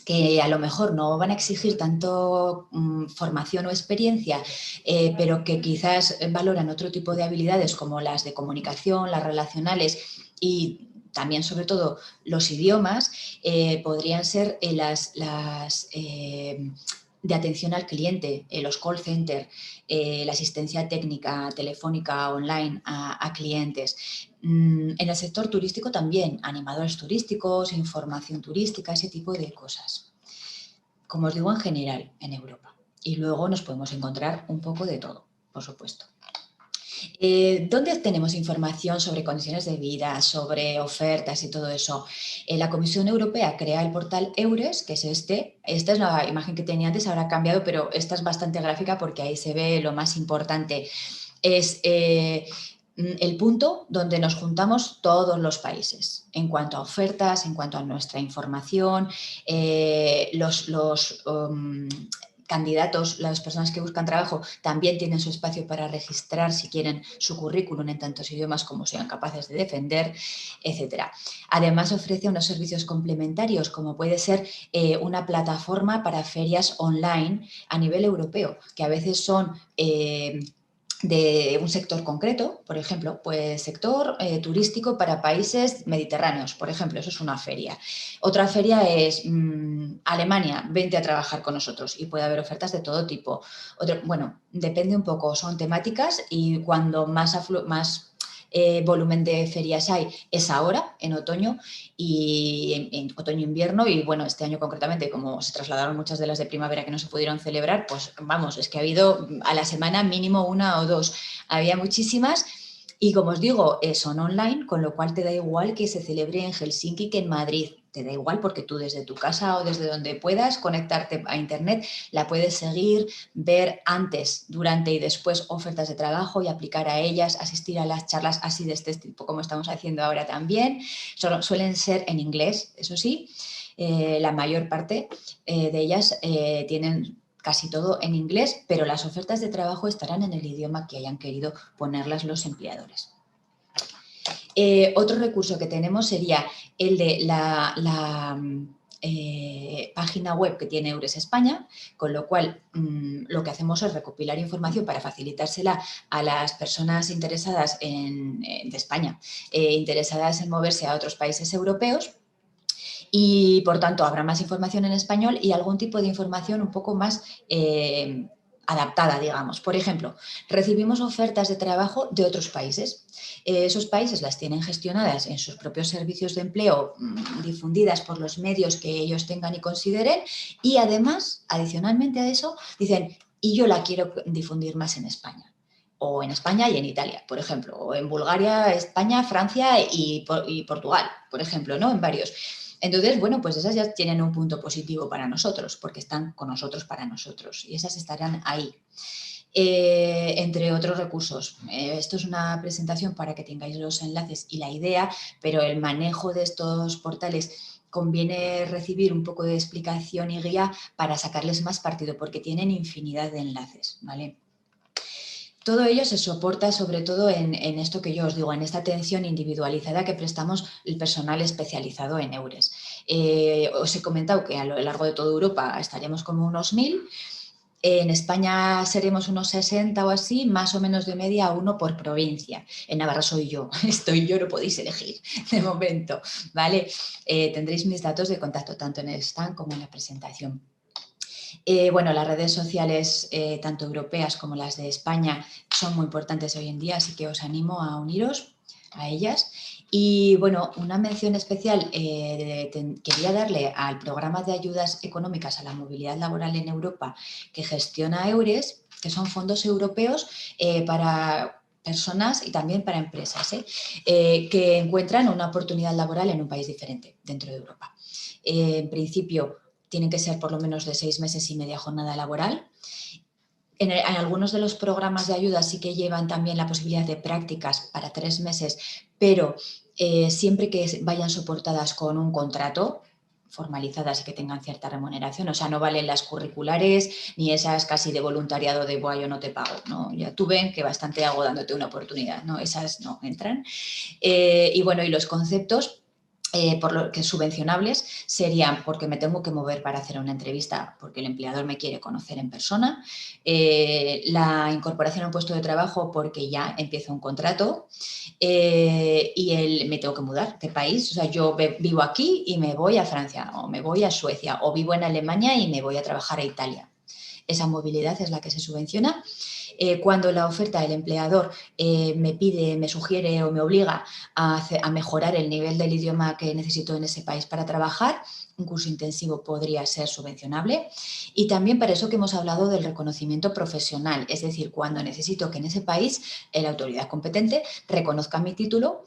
que a lo mejor no van a exigir tanto formación o experiencia, pero que quizás valoran otro tipo de habilidades como las de comunicación, las relacionales y también, sobre todo, los idiomas, podrían ser las de atención al cliente, los call centers, la asistencia técnica, telefónica, online a clientes. En el sector turístico también, animadores turísticos, información turística, ese tipo de cosas. Como os digo, en general, en Europa. Y luego nos podemos encontrar un poco de todo, por supuesto. ¿Dónde tenemos información sobre condiciones de vida, sobre ofertas y todo eso? La Comisión Europea crea el portal EURES, que es este. Esta es la imagen que tenía antes, ahora ha cambiado, pero esta es bastante gráfica porque ahí se ve lo más importante. Es el punto donde nos juntamos todos los países en cuanto a ofertas, en cuanto a nuestra información, candidatos, las personas que buscan trabajo, también tienen su espacio para registrar si quieren su currículum en tantos idiomas como sean capaces de defender, etcétera. Además, ofrece unos servicios complementarios, como puede ser una plataforma para ferias online a nivel europeo, que a veces son de un sector concreto, por ejemplo, pues sector turístico para países mediterráneos, por ejemplo, eso es una feria. Otra feria es Alemania, vente a trabajar con nosotros, y puede haber ofertas de todo tipo. Bueno, depende un poco, son temáticas, y cuando más volumen de ferias hay es ahora, en otoño y en otoño-invierno, y bueno, este año concretamente, como se trasladaron muchas de las de primavera que no se pudieron celebrar, pues vamos, es que ha habido a la semana mínimo una o dos, había muchísimas. Y como os digo, son online, con lo cual te da igual que se celebre en Helsinki que en Madrid. Te da igual porque tú desde tu casa o desde donde puedas conectarte a internet la puedes seguir, ver antes, durante y después ofertas de trabajo y aplicar a ellas, asistir a las charlas así de este tipo como estamos haciendo ahora también. Suelen ser en inglés, eso sí. La mayor parte de ellas tienen casi todo en inglés, pero las ofertas de trabajo estarán en el idioma que hayan querido ponerlas los empleadores. Otro recurso que tenemos sería el de la página web que tiene Eures España, con lo cual lo que hacemos es recopilar información para facilitársela a las personas interesadas de España, interesadas en moverse a otros países europeos. Y, por tanto, habrá más información en español y algún tipo de información un poco más adaptada, digamos. Por ejemplo, recibimos ofertas de trabajo de otros países. Esos países las tienen gestionadas en sus propios servicios de empleo, difundidas por los medios que ellos tengan y consideren, y además, adicionalmente a eso, dicen, y yo la quiero difundir más en España. O en España y en Italia, por ejemplo, o en Bulgaria, España, Francia y Portugal, por ejemplo, ¿no? En varios. Entonces, bueno, pues esas ya tienen un punto positivo para nosotros, porque están con nosotros para nosotros, y esas estarán ahí. Entre otros recursos. Esto es una presentación para que tengáis los enlaces y la idea, pero el manejo de estos portales conviene recibir un poco de explicación y guía para sacarles más partido, porque tienen infinidad de enlaces, ¿vale? Todo ello se soporta sobre todo en esto que yo os digo, en esta atención individualizada que prestamos el personal especializado en Eures. Os he comentado que a lo largo de toda Europa estaremos como unos 1000. En España seremos unos 60 o así, más o menos de media, uno por provincia. En Navarra soy yo, estoy yo, no podéis elegir de momento, ¿vale? Tendréis mis datos de contacto tanto en el stand como en la presentación. Bueno, las redes sociales, tanto europeas como las de España, son muy importantes hoy en día, así que os animo a uniros a ellas. Y bueno, una mención especial quería darle al programa de ayudas económicas a la movilidad laboral en Europa que gestiona Eures, que son fondos europeos para personas y también para empresas que encuentran una oportunidad laboral en un país diferente dentro de Europa. En principio, tienen que ser por lo menos de 6 meses y media jornada laboral. En algunos de los programas de ayuda sí que llevan también la posibilidad de prácticas para 3 meses, pero siempre que vayan soportadas con un contrato, formalizadas y que tengan cierta remuneración, o sea, no valen las curriculares ni esas casi de voluntariado de yo no te pago, ¿no? Ya tú ven que bastante hago dándote una oportunidad, ¿no? Esas no entran. Y bueno, y los conceptos por lo que subvencionables serían porque me tengo que mover para hacer una entrevista porque el empleador me quiere conocer en persona, la incorporación a un puesto de trabajo porque ya empiezo un contrato y me tengo que mudar de país, o sea, yo vivo aquí y me voy a Francia o me voy a Suecia o vivo en Alemania y me voy a trabajar a Italia. Esa movilidad es la que se subvenciona. Cuando la oferta del empleador me pide, me sugiere o me obliga a mejorar el nivel del idioma que necesito en ese país para trabajar, un curso intensivo podría ser subvencionable. Y también para eso que hemos hablado del reconocimiento profesional, es decir, cuando necesito que en ese país la autoridad competente reconozca mi título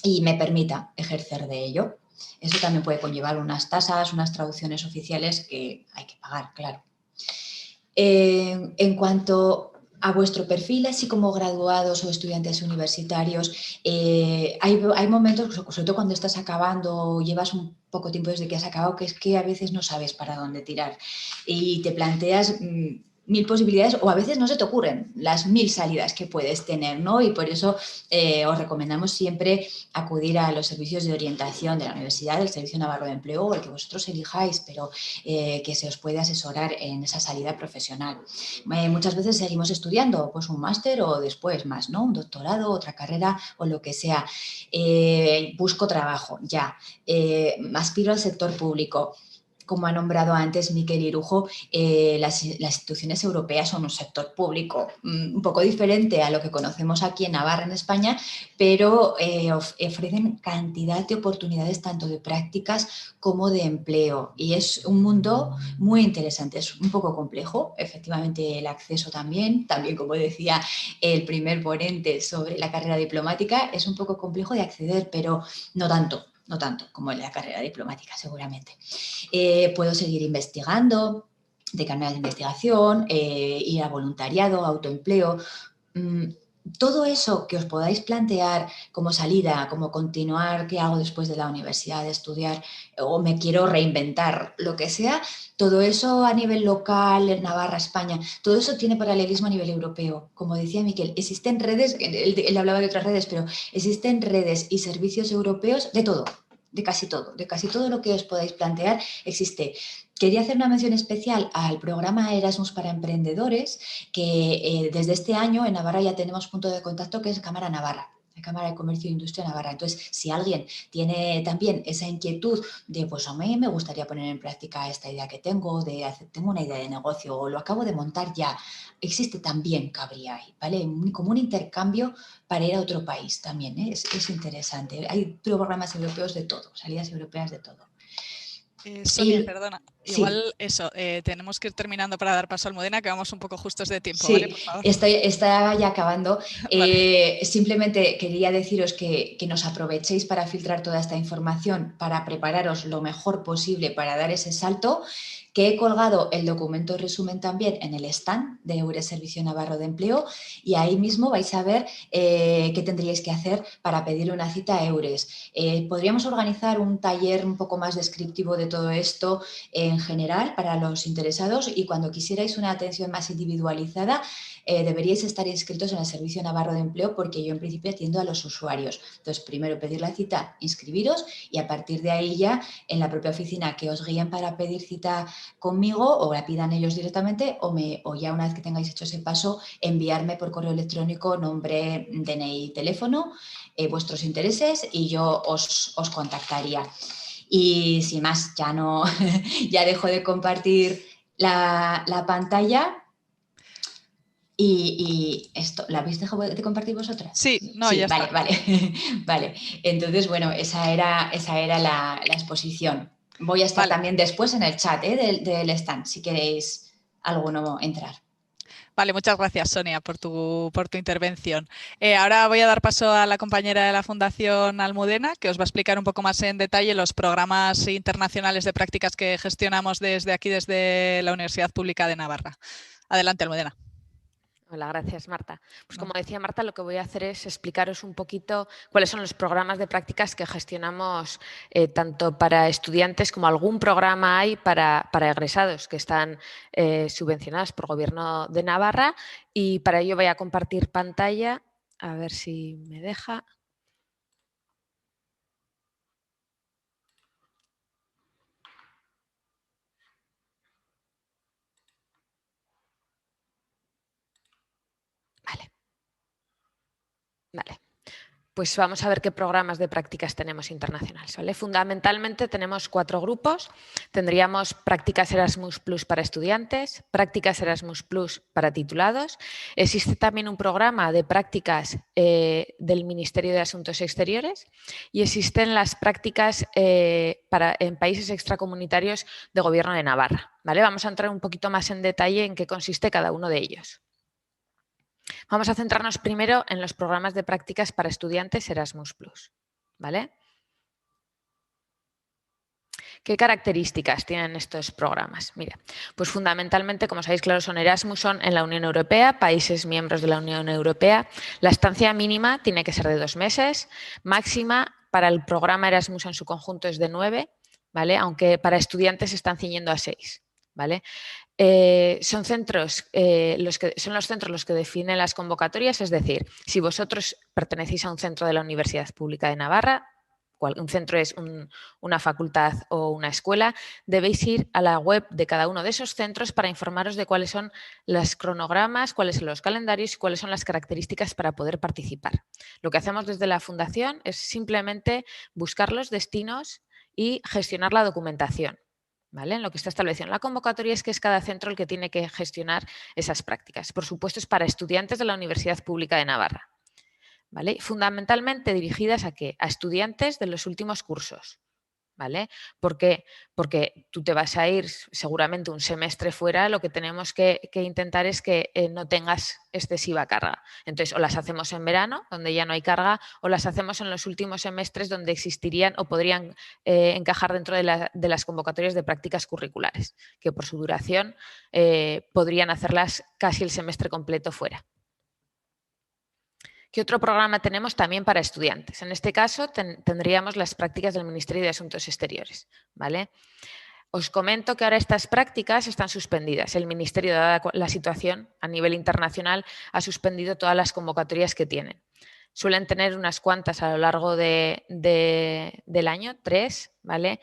y me permita ejercer de ello. Eso también puede conllevar unas tasas, unas traducciones oficiales que hay que pagar, claro. En cuanto a vuestro perfil, así como graduados o estudiantes universitarios, hay momentos, sobre todo cuando estás acabando o llevas un poco tiempo desde que has acabado, que es que a veces no sabes para dónde tirar y te planteas 1000 posibilidades o a veces no se te ocurren las 1000 salidas que puedes tener, ¿no? Y por eso os recomendamos siempre acudir a los servicios de orientación de la Universidad, del Servicio Navarro de Empleo o el que vosotros elijáis, pero que se os puede asesorar en esa salida profesional. Muchas veces seguimos estudiando pues un máster o después más, ¿no? Un doctorado, otra carrera o lo que sea. Busco trabajo, ya. Aspiro al sector público. Como ha nombrado antes Miquel Irujo, las instituciones europeas son un sector público un poco diferente a lo que conocemos aquí en Navarra, en España, pero ofrecen cantidad de oportunidades tanto de prácticas como de empleo. Y es un mundo muy interesante, es un poco complejo, efectivamente el acceso también como decía el primer ponente sobre la carrera diplomática, es un poco complejo de acceder, pero no tanto como en la carrera diplomática seguramente. Puedo seguir investigando, de canales de investigación, ir a voluntariado, autoempleo. Todo eso que os podáis plantear como salida, como continuar, ¿qué hago después de la universidad, de estudiar? O me quiero reinventar, lo que sea, todo eso a nivel local, en Navarra, España, todo eso tiene paralelismo a nivel europeo. Como decía Miquel, existen redes, él hablaba de otras redes, pero existen redes y servicios europeos de todo. De casi todo lo que os podáis plantear existe. Quería hacer una mención especial al programa Erasmus para Emprendedores, que desde este año en Navarra ya tenemos punto de contacto que es Cámara Navarra, la Cámara de Comercio e Industria Navarra. Entonces, si alguien tiene también esa inquietud de, pues a mí me gustaría poner en práctica esta idea que tengo, tengo una idea de negocio o lo acabo de montar ya, existe también, cabría ahí, ¿vale? Como un intercambio para ir a otro país también, ¿eh? Es interesante. Hay programas europeos de todo, salidas europeas de todo. Sonia, perdona. Sí. Igual eso, tenemos que ir terminando para dar paso a Almudena, que vamos un poco justos de tiempo, sí, ¿vale? Por favor. Estaba ya acabando. Vale. Simplemente quería deciros que nos aprovechéis para filtrar toda esta información, para prepararos lo mejor posible para dar ese salto, que he colgado el documento resumen también en el stand de Eures Servicio Navarro de Empleo y ahí mismo vais a ver qué tendríais que hacer para pedir una cita a Eures. Podríamos organizar un taller un poco más descriptivo de todo esto en general para los interesados y cuando quisierais una atención más individualizada deberíais estar inscritos en el Servicio Navarro de Empleo porque yo en principio atiendo a los usuarios. Entonces, primero pedir la cita, inscribiros y a partir de ahí ya en la propia oficina que os guíen para pedir cita conmigo o la pidan ellos directamente o ya una vez que tengáis hecho ese paso, enviarme por correo electrónico nombre, DNI, teléfono, vuestros intereses y yo os contactaría. Y sin más, ya dejo de compartir la pantalla. Y esto, ¿la habéis dejado de compartir vosotras? Sí, no, sí, ya vale, está. Vale. Entonces, bueno, esa era la exposición. Voy a estar también después en el chat del stand, si queréis alguno entrar. Vale, muchas gracias, Sonia, por tu intervención. Ahora voy a dar paso a la compañera de la Fundación Almudena, que os va a explicar un poco más en detalle los programas internacionales de prácticas que gestionamos desde aquí, desde la Universidad Pública de Navarra. Adelante, Almudena. Hola, gracias, Marta. Pues como decía Marta, lo que voy a hacer es explicaros un poquito cuáles son los programas de prácticas que gestionamos tanto para estudiantes como algún programa hay para egresados que están subvencionados por el Gobierno de Navarra y para ello voy a compartir pantalla, a ver si me deja. Vale. Pues vamos a ver qué programas de prácticas tenemos internacionales, ¿vale? Fundamentalmente tenemos 4 grupos. Tendríamos prácticas Erasmus Plus para estudiantes, prácticas Erasmus Plus para titulados. Existe también un programa de prácticas del Ministerio de Asuntos Exteriores y existen las prácticas en países extracomunitarios de Gobierno de Navarra, ¿vale? Vamos a entrar un poquito más en detalle en qué consiste cada uno de ellos. Vamos a centrarnos primero en los programas de prácticas para estudiantes Erasmus+, ¿vale? ¿Qué características tienen estos programas? Mira, pues fundamentalmente, como sabéis, claro, son Erasmus, son en la Unión Europea, países miembros de la Unión Europea. La estancia mínima tiene que ser de 2 meses, máxima para el programa Erasmus en su conjunto es de 9, ¿vale? Aunque para estudiantes se están ciñendo a 6, ¿vale? Son los centros los que definen las convocatorias, es decir, si vosotros pertenecéis a un centro de la Universidad Pública de Navarra, un centro es una facultad o una escuela, debéis ir a la web de cada uno de esos centros para informaros de cuáles son los cronogramas, cuáles son los calendarios y cuáles son las características para poder participar. Lo que hacemos desde la Fundación es simplemente buscar los destinos y gestionar la documentación, ¿vale? En lo que está establecido en la convocatoria es que es cada centro el que tiene que gestionar esas prácticas. Por supuesto, es para estudiantes de la Universidad Pública de Navarra, ¿vale? Fundamentalmente dirigidas ¿a qué? A estudiantes de los últimos cursos, ¿vale? ¿Por qué? Porque tú te vas a ir seguramente un semestre fuera, lo que tenemos que intentar es que no tengas excesiva carga. Entonces, o las hacemos en verano, donde ya no hay carga, o las hacemos en los últimos semestres donde existirían o podrían encajar dentro de las convocatorias de prácticas curriculares, que por su duración podrían hacerlas casi el semestre completo fuera. ¿Qué otro programa tenemos también para estudiantes? En este caso tendríamos las prácticas del Ministerio de Asuntos Exteriores, ¿vale? Os comento que ahora estas prácticas están suspendidas. El Ministerio, dada la situación a nivel internacional, ha suspendido todas las convocatorias que tienen. Suelen tener unas cuantas a lo largo del año, 3, ¿vale?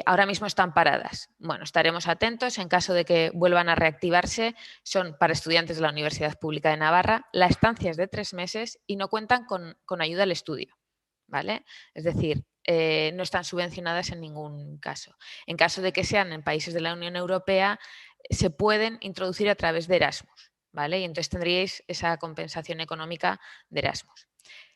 Ahora mismo están paradas. Bueno, estaremos atentos en caso de que vuelvan a reactivarse. Son para estudiantes de la Universidad Pública de Navarra. La estancia es de 3 meses y no cuentan con ayuda al estudio, ¿vale? Es decir, no están subvencionadas en ningún caso. En caso de que sean en países de la Unión Europea, se pueden introducir a través de Erasmus, ¿vale? Y entonces tendríais esa compensación económica de Erasmus.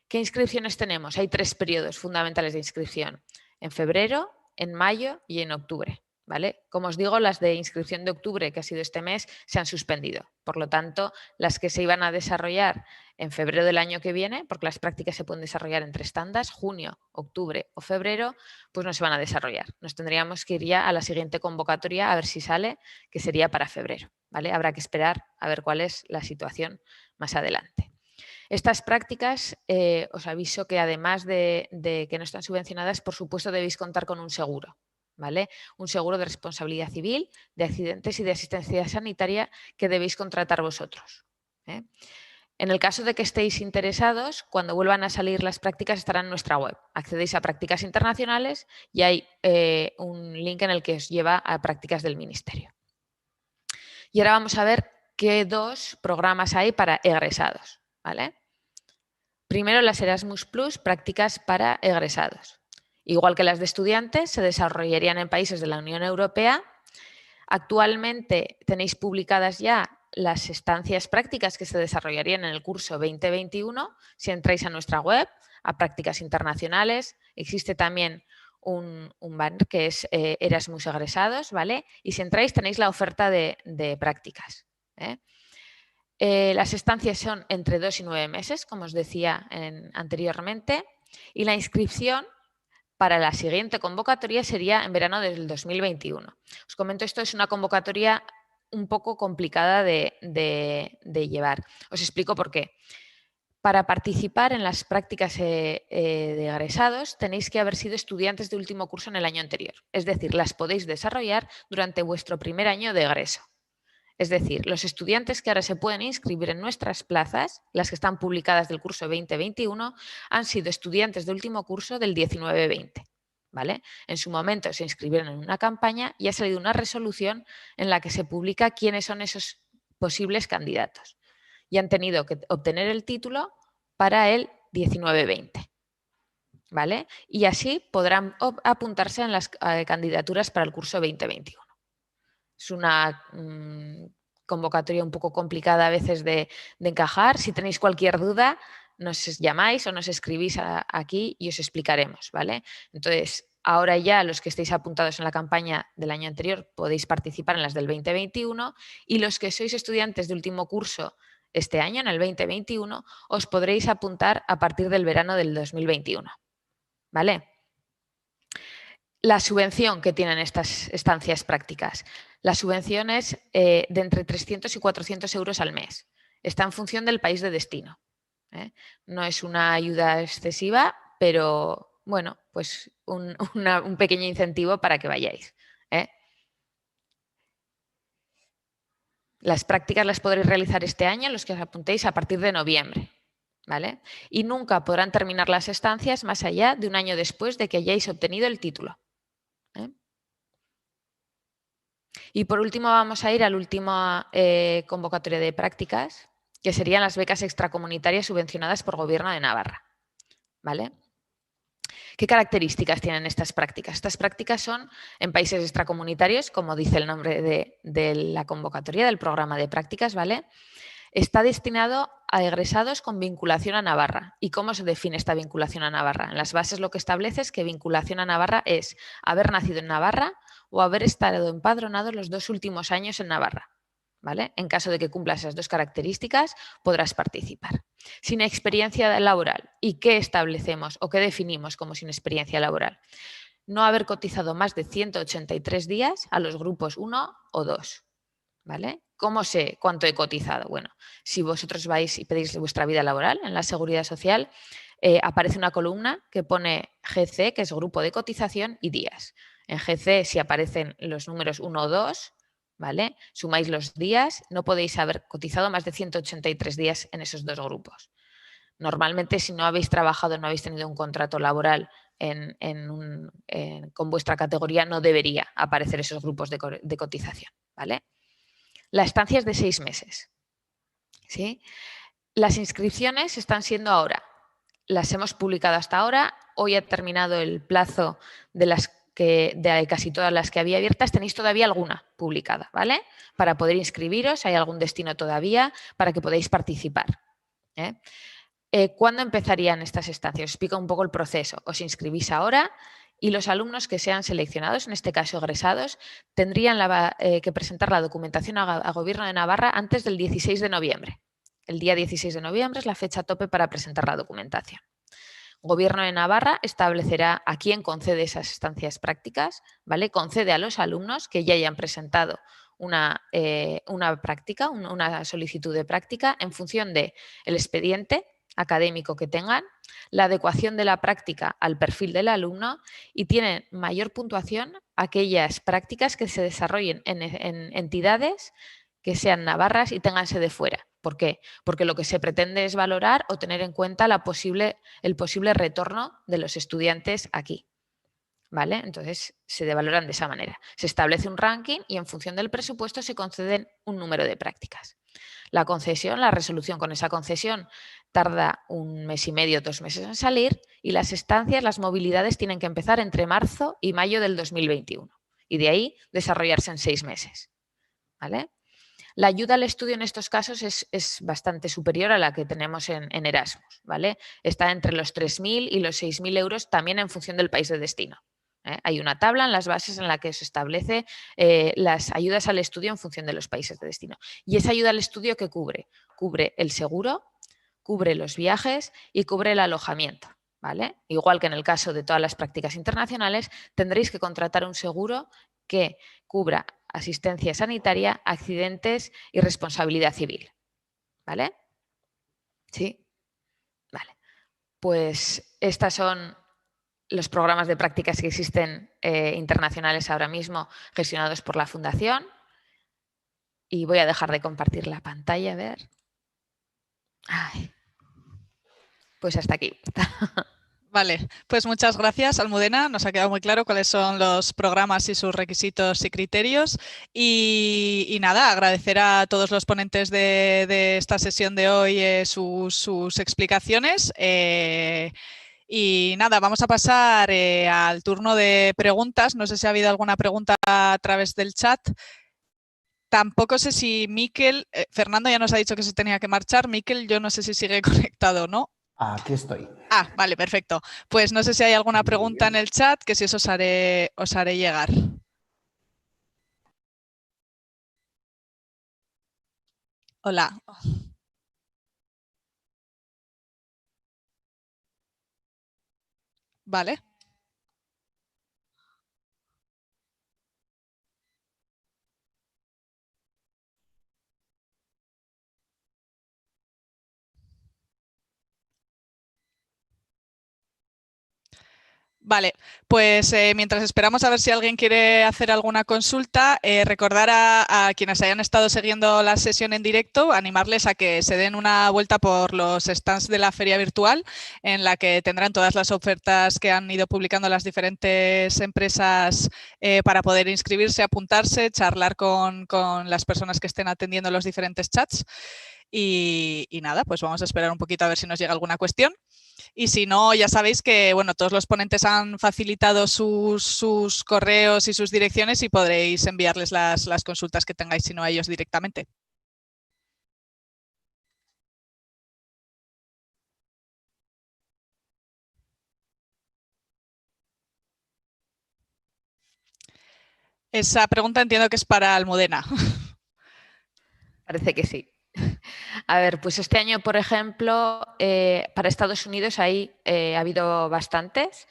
¿Qué inscripciones tenemos? Hay 3 periodos fundamentales de inscripción: en febrero, en mayo y en octubre, ¿vale? Como os digo, las de inscripción de octubre, que ha sido este mes, se han suspendido. Por lo tanto, las que se iban a desarrollar en febrero del año que viene, porque las prácticas se pueden desarrollar en 3 tandas, junio, octubre o febrero, pues no se van a desarrollar. Nos tendríamos que ir ya a la siguiente convocatoria a ver si sale, que sería para febrero, ¿vale? Habrá que esperar a ver cuál es la situación más adelante. Estas prácticas, os aviso que además de que no están subvencionadas, por supuesto debéis contar con un seguro, ¿vale? Un seguro de responsabilidad civil, de accidentes y de asistencia sanitaria que debéis contratar vosotros, ¿eh? En el caso de que estéis interesados, cuando vuelvan a salir las prácticas estarán en nuestra web. Accedéis a prácticas internacionales y hay un link en el que os lleva a prácticas del Ministerio. Y ahora vamos a ver qué 2 programas hay para egresados, ¿vale? Primero, las Erasmus Plus, prácticas para egresados. Igual que las de estudiantes, se desarrollarían en países de la Unión Europea. Actualmente tenéis publicadas ya las estancias prácticas que se desarrollarían en el curso 2021. Si entráis a nuestra web, a prácticas internacionales, existe también un banner que es Erasmus egresados, ¿vale? Y si entráis tenéis la oferta de prácticas, ¿eh? Las estancias son entre 2 y 9 meses, como os decía anteriormente, y la inscripción para la siguiente convocatoria sería en verano del 2021. Os comento, esto es una convocatoria un poco complicada de llevar. Os explico por qué. Para participar en las prácticas de egresados tenéis que haber sido estudiantes de último curso en el año anterior. Es decir, las podéis desarrollar durante vuestro primer año de egreso. Es decir, los estudiantes que ahora se pueden inscribir en nuestras plazas, las que están publicadas del curso 2021, han sido estudiantes de último curso del 19-20, ¿vale? En su momento se inscribieron en una campaña y ha salido una resolución en la que se publica quiénes son esos posibles candidatos. Y han tenido que obtener el título para el 19-20, ¿vale? Y así podrán apuntarse en las candidaturas para el curso 2021. Es una convocatoria un poco complicada a veces de encajar. Si tenéis cualquier duda, nos llamáis o nos escribís aquí y os explicaremos, ¿vale? Entonces, ahora ya los que estéis apuntados en la campaña del año anterior podéis participar en las del 2021 y los que sois estudiantes de último curso este año, en el 2021, os podréis apuntar a partir del verano del 2021, ¿vale? La subvención que tienen estas estancias prácticas. La subvención es de entre 300 y 400 euros al mes. Está en función del país de destino. No es una ayuda excesiva, pero bueno, pues un pequeño incentivo para que vayáis. Las prácticas las podréis realizar este año, los que os apuntéis, a partir de noviembre. ¿Vale? Y nunca podrán terminar las estancias más allá de un año después de que hayáis obtenido el título. Y por último vamos a ir a la última convocatoria de prácticas, que serían las becas extracomunitarias subvencionadas por Gobierno de Navarra. ¿Vale? ¿Qué características tienen estas prácticas? Estas prácticas son en países extracomunitarios, como dice el nombre de la convocatoria del programa de prácticas, ¿vale? Está destinado a egresados con vinculación a Navarra. ¿Y cómo se define esta vinculación a Navarra? En las bases lo que establece es que vinculación a Navarra es haber nacido en Navarra o haber estado empadronado los 2 últimos años en Navarra. ¿Vale? En caso de que cumplas esas 2 características, podrás participar. Sin experiencia laboral. ¿Y qué establecemos o qué definimos como sin experiencia laboral? No haber cotizado más de 183 días a los grupos 1 o 2. ¿Vale? ¿Cómo sé cuánto he cotizado? Bueno, si vosotros vais y pedís vuestra vida laboral en la Seguridad Social, aparece una columna que pone GC, que es grupo de cotización, y días. En GC, si aparecen los números 1 o 2, ¿vale? Sumáis los días, no podéis haber cotizado más de 183 días en esos 2 grupos. Normalmente, si no habéis trabajado, no habéis tenido un contrato laboral con vuestra categoría, no debería aparecer esos grupos de cotización, ¿vale? La estancia es de 6 meses. ¿Sí? Las inscripciones están siendo ahora. Las hemos publicado hasta ahora. Hoy ha terminado el plazo de casi todas las que había abiertas. Tenéis todavía alguna publicada, ¿vale? Para poder inscribiros, hay algún destino todavía para que podáis participar. ¿Cuándo empezarían estas estancias? Os explico un poco el proceso. Os inscribís ahora y los alumnos que sean seleccionados, en este caso egresados, tendrían que presentar la documentación a Gobierno de Navarra antes del 16 de noviembre. El día 16 de noviembre es la fecha tope para presentar la documentación. Gobierno de Navarra establecerá a quién concede esas estancias prácticas, ¿vale? Concede a los alumnos que ya hayan presentado una práctica, una solicitud de práctica en función del expediente académico que tengan, la adecuación de la práctica al perfil del alumno y tienen mayor puntuación aquellas prácticas que se desarrollen en entidades que sean navarras y tengan sede fuera. ¿Por qué? Porque lo que se pretende es valorar o tener en cuenta el posible retorno de los estudiantes aquí. ¿Vale? Entonces se valoran de esa manera. Se establece un ranking y en función del presupuesto se conceden un número de prácticas. La concesión, la resolución con esa concesión tarda 1 mes y medio, 2 meses en salir y las estancias, las movilidades tienen que empezar entre marzo y mayo del 2021 y de ahí desarrollarse en 6 meses. ¿Vale? La ayuda al estudio en estos casos es bastante superior a la que tenemos en Erasmus. ¿Vale? Está entre los 3.000 y los 6.000 euros también en función del país de destino. Hay una tabla en las bases en la que se establece las ayudas al estudio en función de los países de destino. Y esa ayuda al estudio, ¿qué cubre? Cubre el seguro, cubre los viajes y cubre el alojamiento. ¿Vale? Igual que en el caso de todas las prácticas internacionales, tendréis que contratar un seguro que cubra asistencia sanitaria, accidentes y responsabilidad civil. ¿Vale? ¿Sí? Vale. Pues estas son los programas de prácticas que existen internacionales ahora mismo gestionados por la Fundación. Y voy a dejar de compartir la pantalla, a ver. Ay. Pues hasta aquí. Vale, pues muchas gracias, Almudena. Nos ha quedado muy claro cuáles son los programas y sus requisitos y criterios. Y nada, agradecer a todos los ponentes de esta sesión de hoy sus explicaciones. Y nada, vamos a pasar al turno de preguntas. No sé si ha habido alguna pregunta a través del chat. Tampoco sé si Miquel, Fernando ya nos ha dicho que se tenía que marchar. Miquel, yo no sé si sigue conectado o no. Aquí estoy. Ah, vale, perfecto. Pues no sé si hay alguna pregunta en el chat, que si eso os haré llegar. Hola. Vale. Vale, pues mientras esperamos a ver si alguien quiere hacer alguna consulta, recordar a quienes hayan estado siguiendo la sesión en directo, animarles a que se den una vuelta por los stands de la feria virtual, en la que tendrán todas las ofertas que han ido publicando las diferentes empresas para poder inscribirse, apuntarse, charlar con las personas que estén atendiendo los diferentes chats. Y nada, pues vamos a esperar un poquito a ver si nos llega alguna cuestión. Y si no, ya sabéis que bueno, todos los ponentes han facilitado sus correos y sus direcciones y podréis enviarles las consultas que tengáis, si no a ellos directamente. Esa pregunta entiendo que es para Almudena. Parece que sí. A ver, pues este año, por ejemplo, para Estados Unidos ahí ha habido bastantes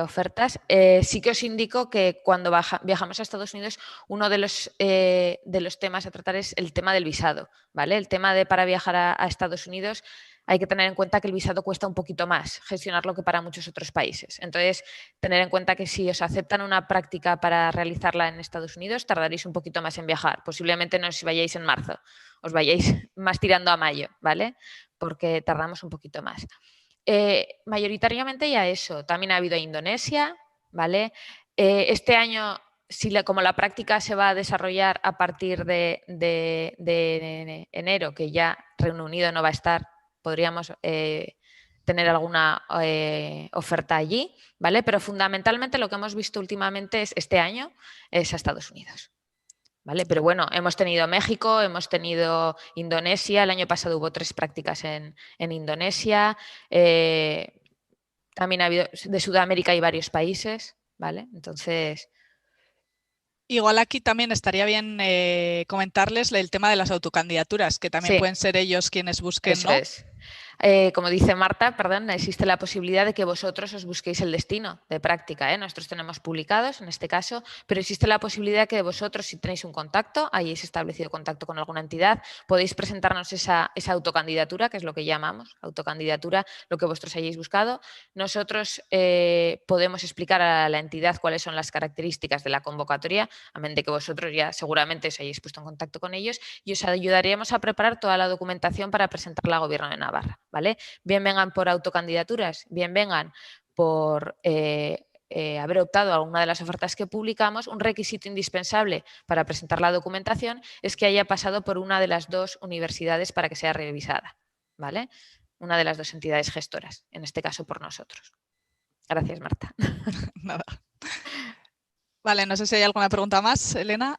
ofertas. Sí que os indico que cuando viajamos a Estados Unidos, uno de los temas a tratar es el tema del visado, ¿vale? El tema de para viajar a Estados Unidos hay que tener en cuenta que el visado cuesta un poquito más gestionarlo que para muchos otros países. Entonces, tener en cuenta que si os aceptan una práctica para realizarla en Estados Unidos, tardaréis un poquito más en viajar. Posiblemente no os vayáis en marzo, os vayáis más tirando a mayo, ¿vale? Porque tardamos un poquito más. Mayoritariamente ya eso. También ha habido Indonesia, ¿vale? Este año, como la práctica se va a desarrollar a partir de enero, que ya Reino Unido no va a estar, podríamos tener alguna oferta allí, ¿vale? Pero fundamentalmente lo que hemos visto últimamente este año es a Estados Unidos. ¿Vale? Pero bueno, hemos tenido México, hemos tenido Indonesia, el año pasado hubo 3 prácticas en Indonesia, también ha habido de Sudamérica y varios países, ¿vale? Entonces... Igual aquí también estaría bien comentarles el tema de las autocandidaturas, que también pueden ser ellos quienes busquen, Eso es. Como dice Marta, perdón, existe la posibilidad de que vosotros os busquéis el destino de práctica. Nosotros tenemos publicados, en este caso, pero existe la posibilidad de que vosotros, si tenéis un contacto, hayáis establecido contacto con alguna entidad, podéis presentarnos esa autocandidatura, que es lo que llamamos autocandidatura, lo que vosotros hayáis buscado. Nosotros podemos explicar a la entidad cuáles son las características de la convocatoria, a menos de que vosotros ya seguramente os hayáis puesto en contacto con ellos, y os ayudaríamos a preparar toda la documentación para presentarla al Gobierno de Navarra. ¿Vale? Bien vengan por autocandidaturas, bien vengan por haber optado a alguna de las ofertas que publicamos, un requisito indispensable para presentar la documentación es que haya pasado por una de las 2 universidades para que sea revisada, ¿vale? Una de las 2 entidades gestoras, en este caso por nosotros. Gracias, Marta. Nada. Vale, no sé si hay alguna pregunta más, Elena.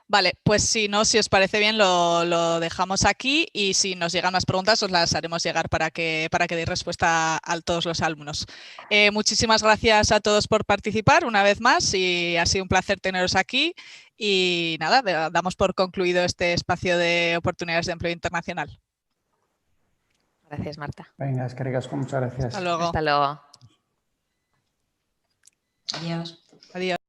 Vale, pues si no, si os parece bien, lo dejamos aquí y si nos llegan más preguntas os las haremos llegar para que deis respuesta a todos los alumnos. Muchísimas gracias a todos por participar una vez más y ha sido un placer teneros aquí y nada, damos por concluido este espacio de oportunidades de empleo internacional. Gracias, Marta. Venga, es que muchas gracias. Hasta luego. Hasta luego. Adiós. Adiós.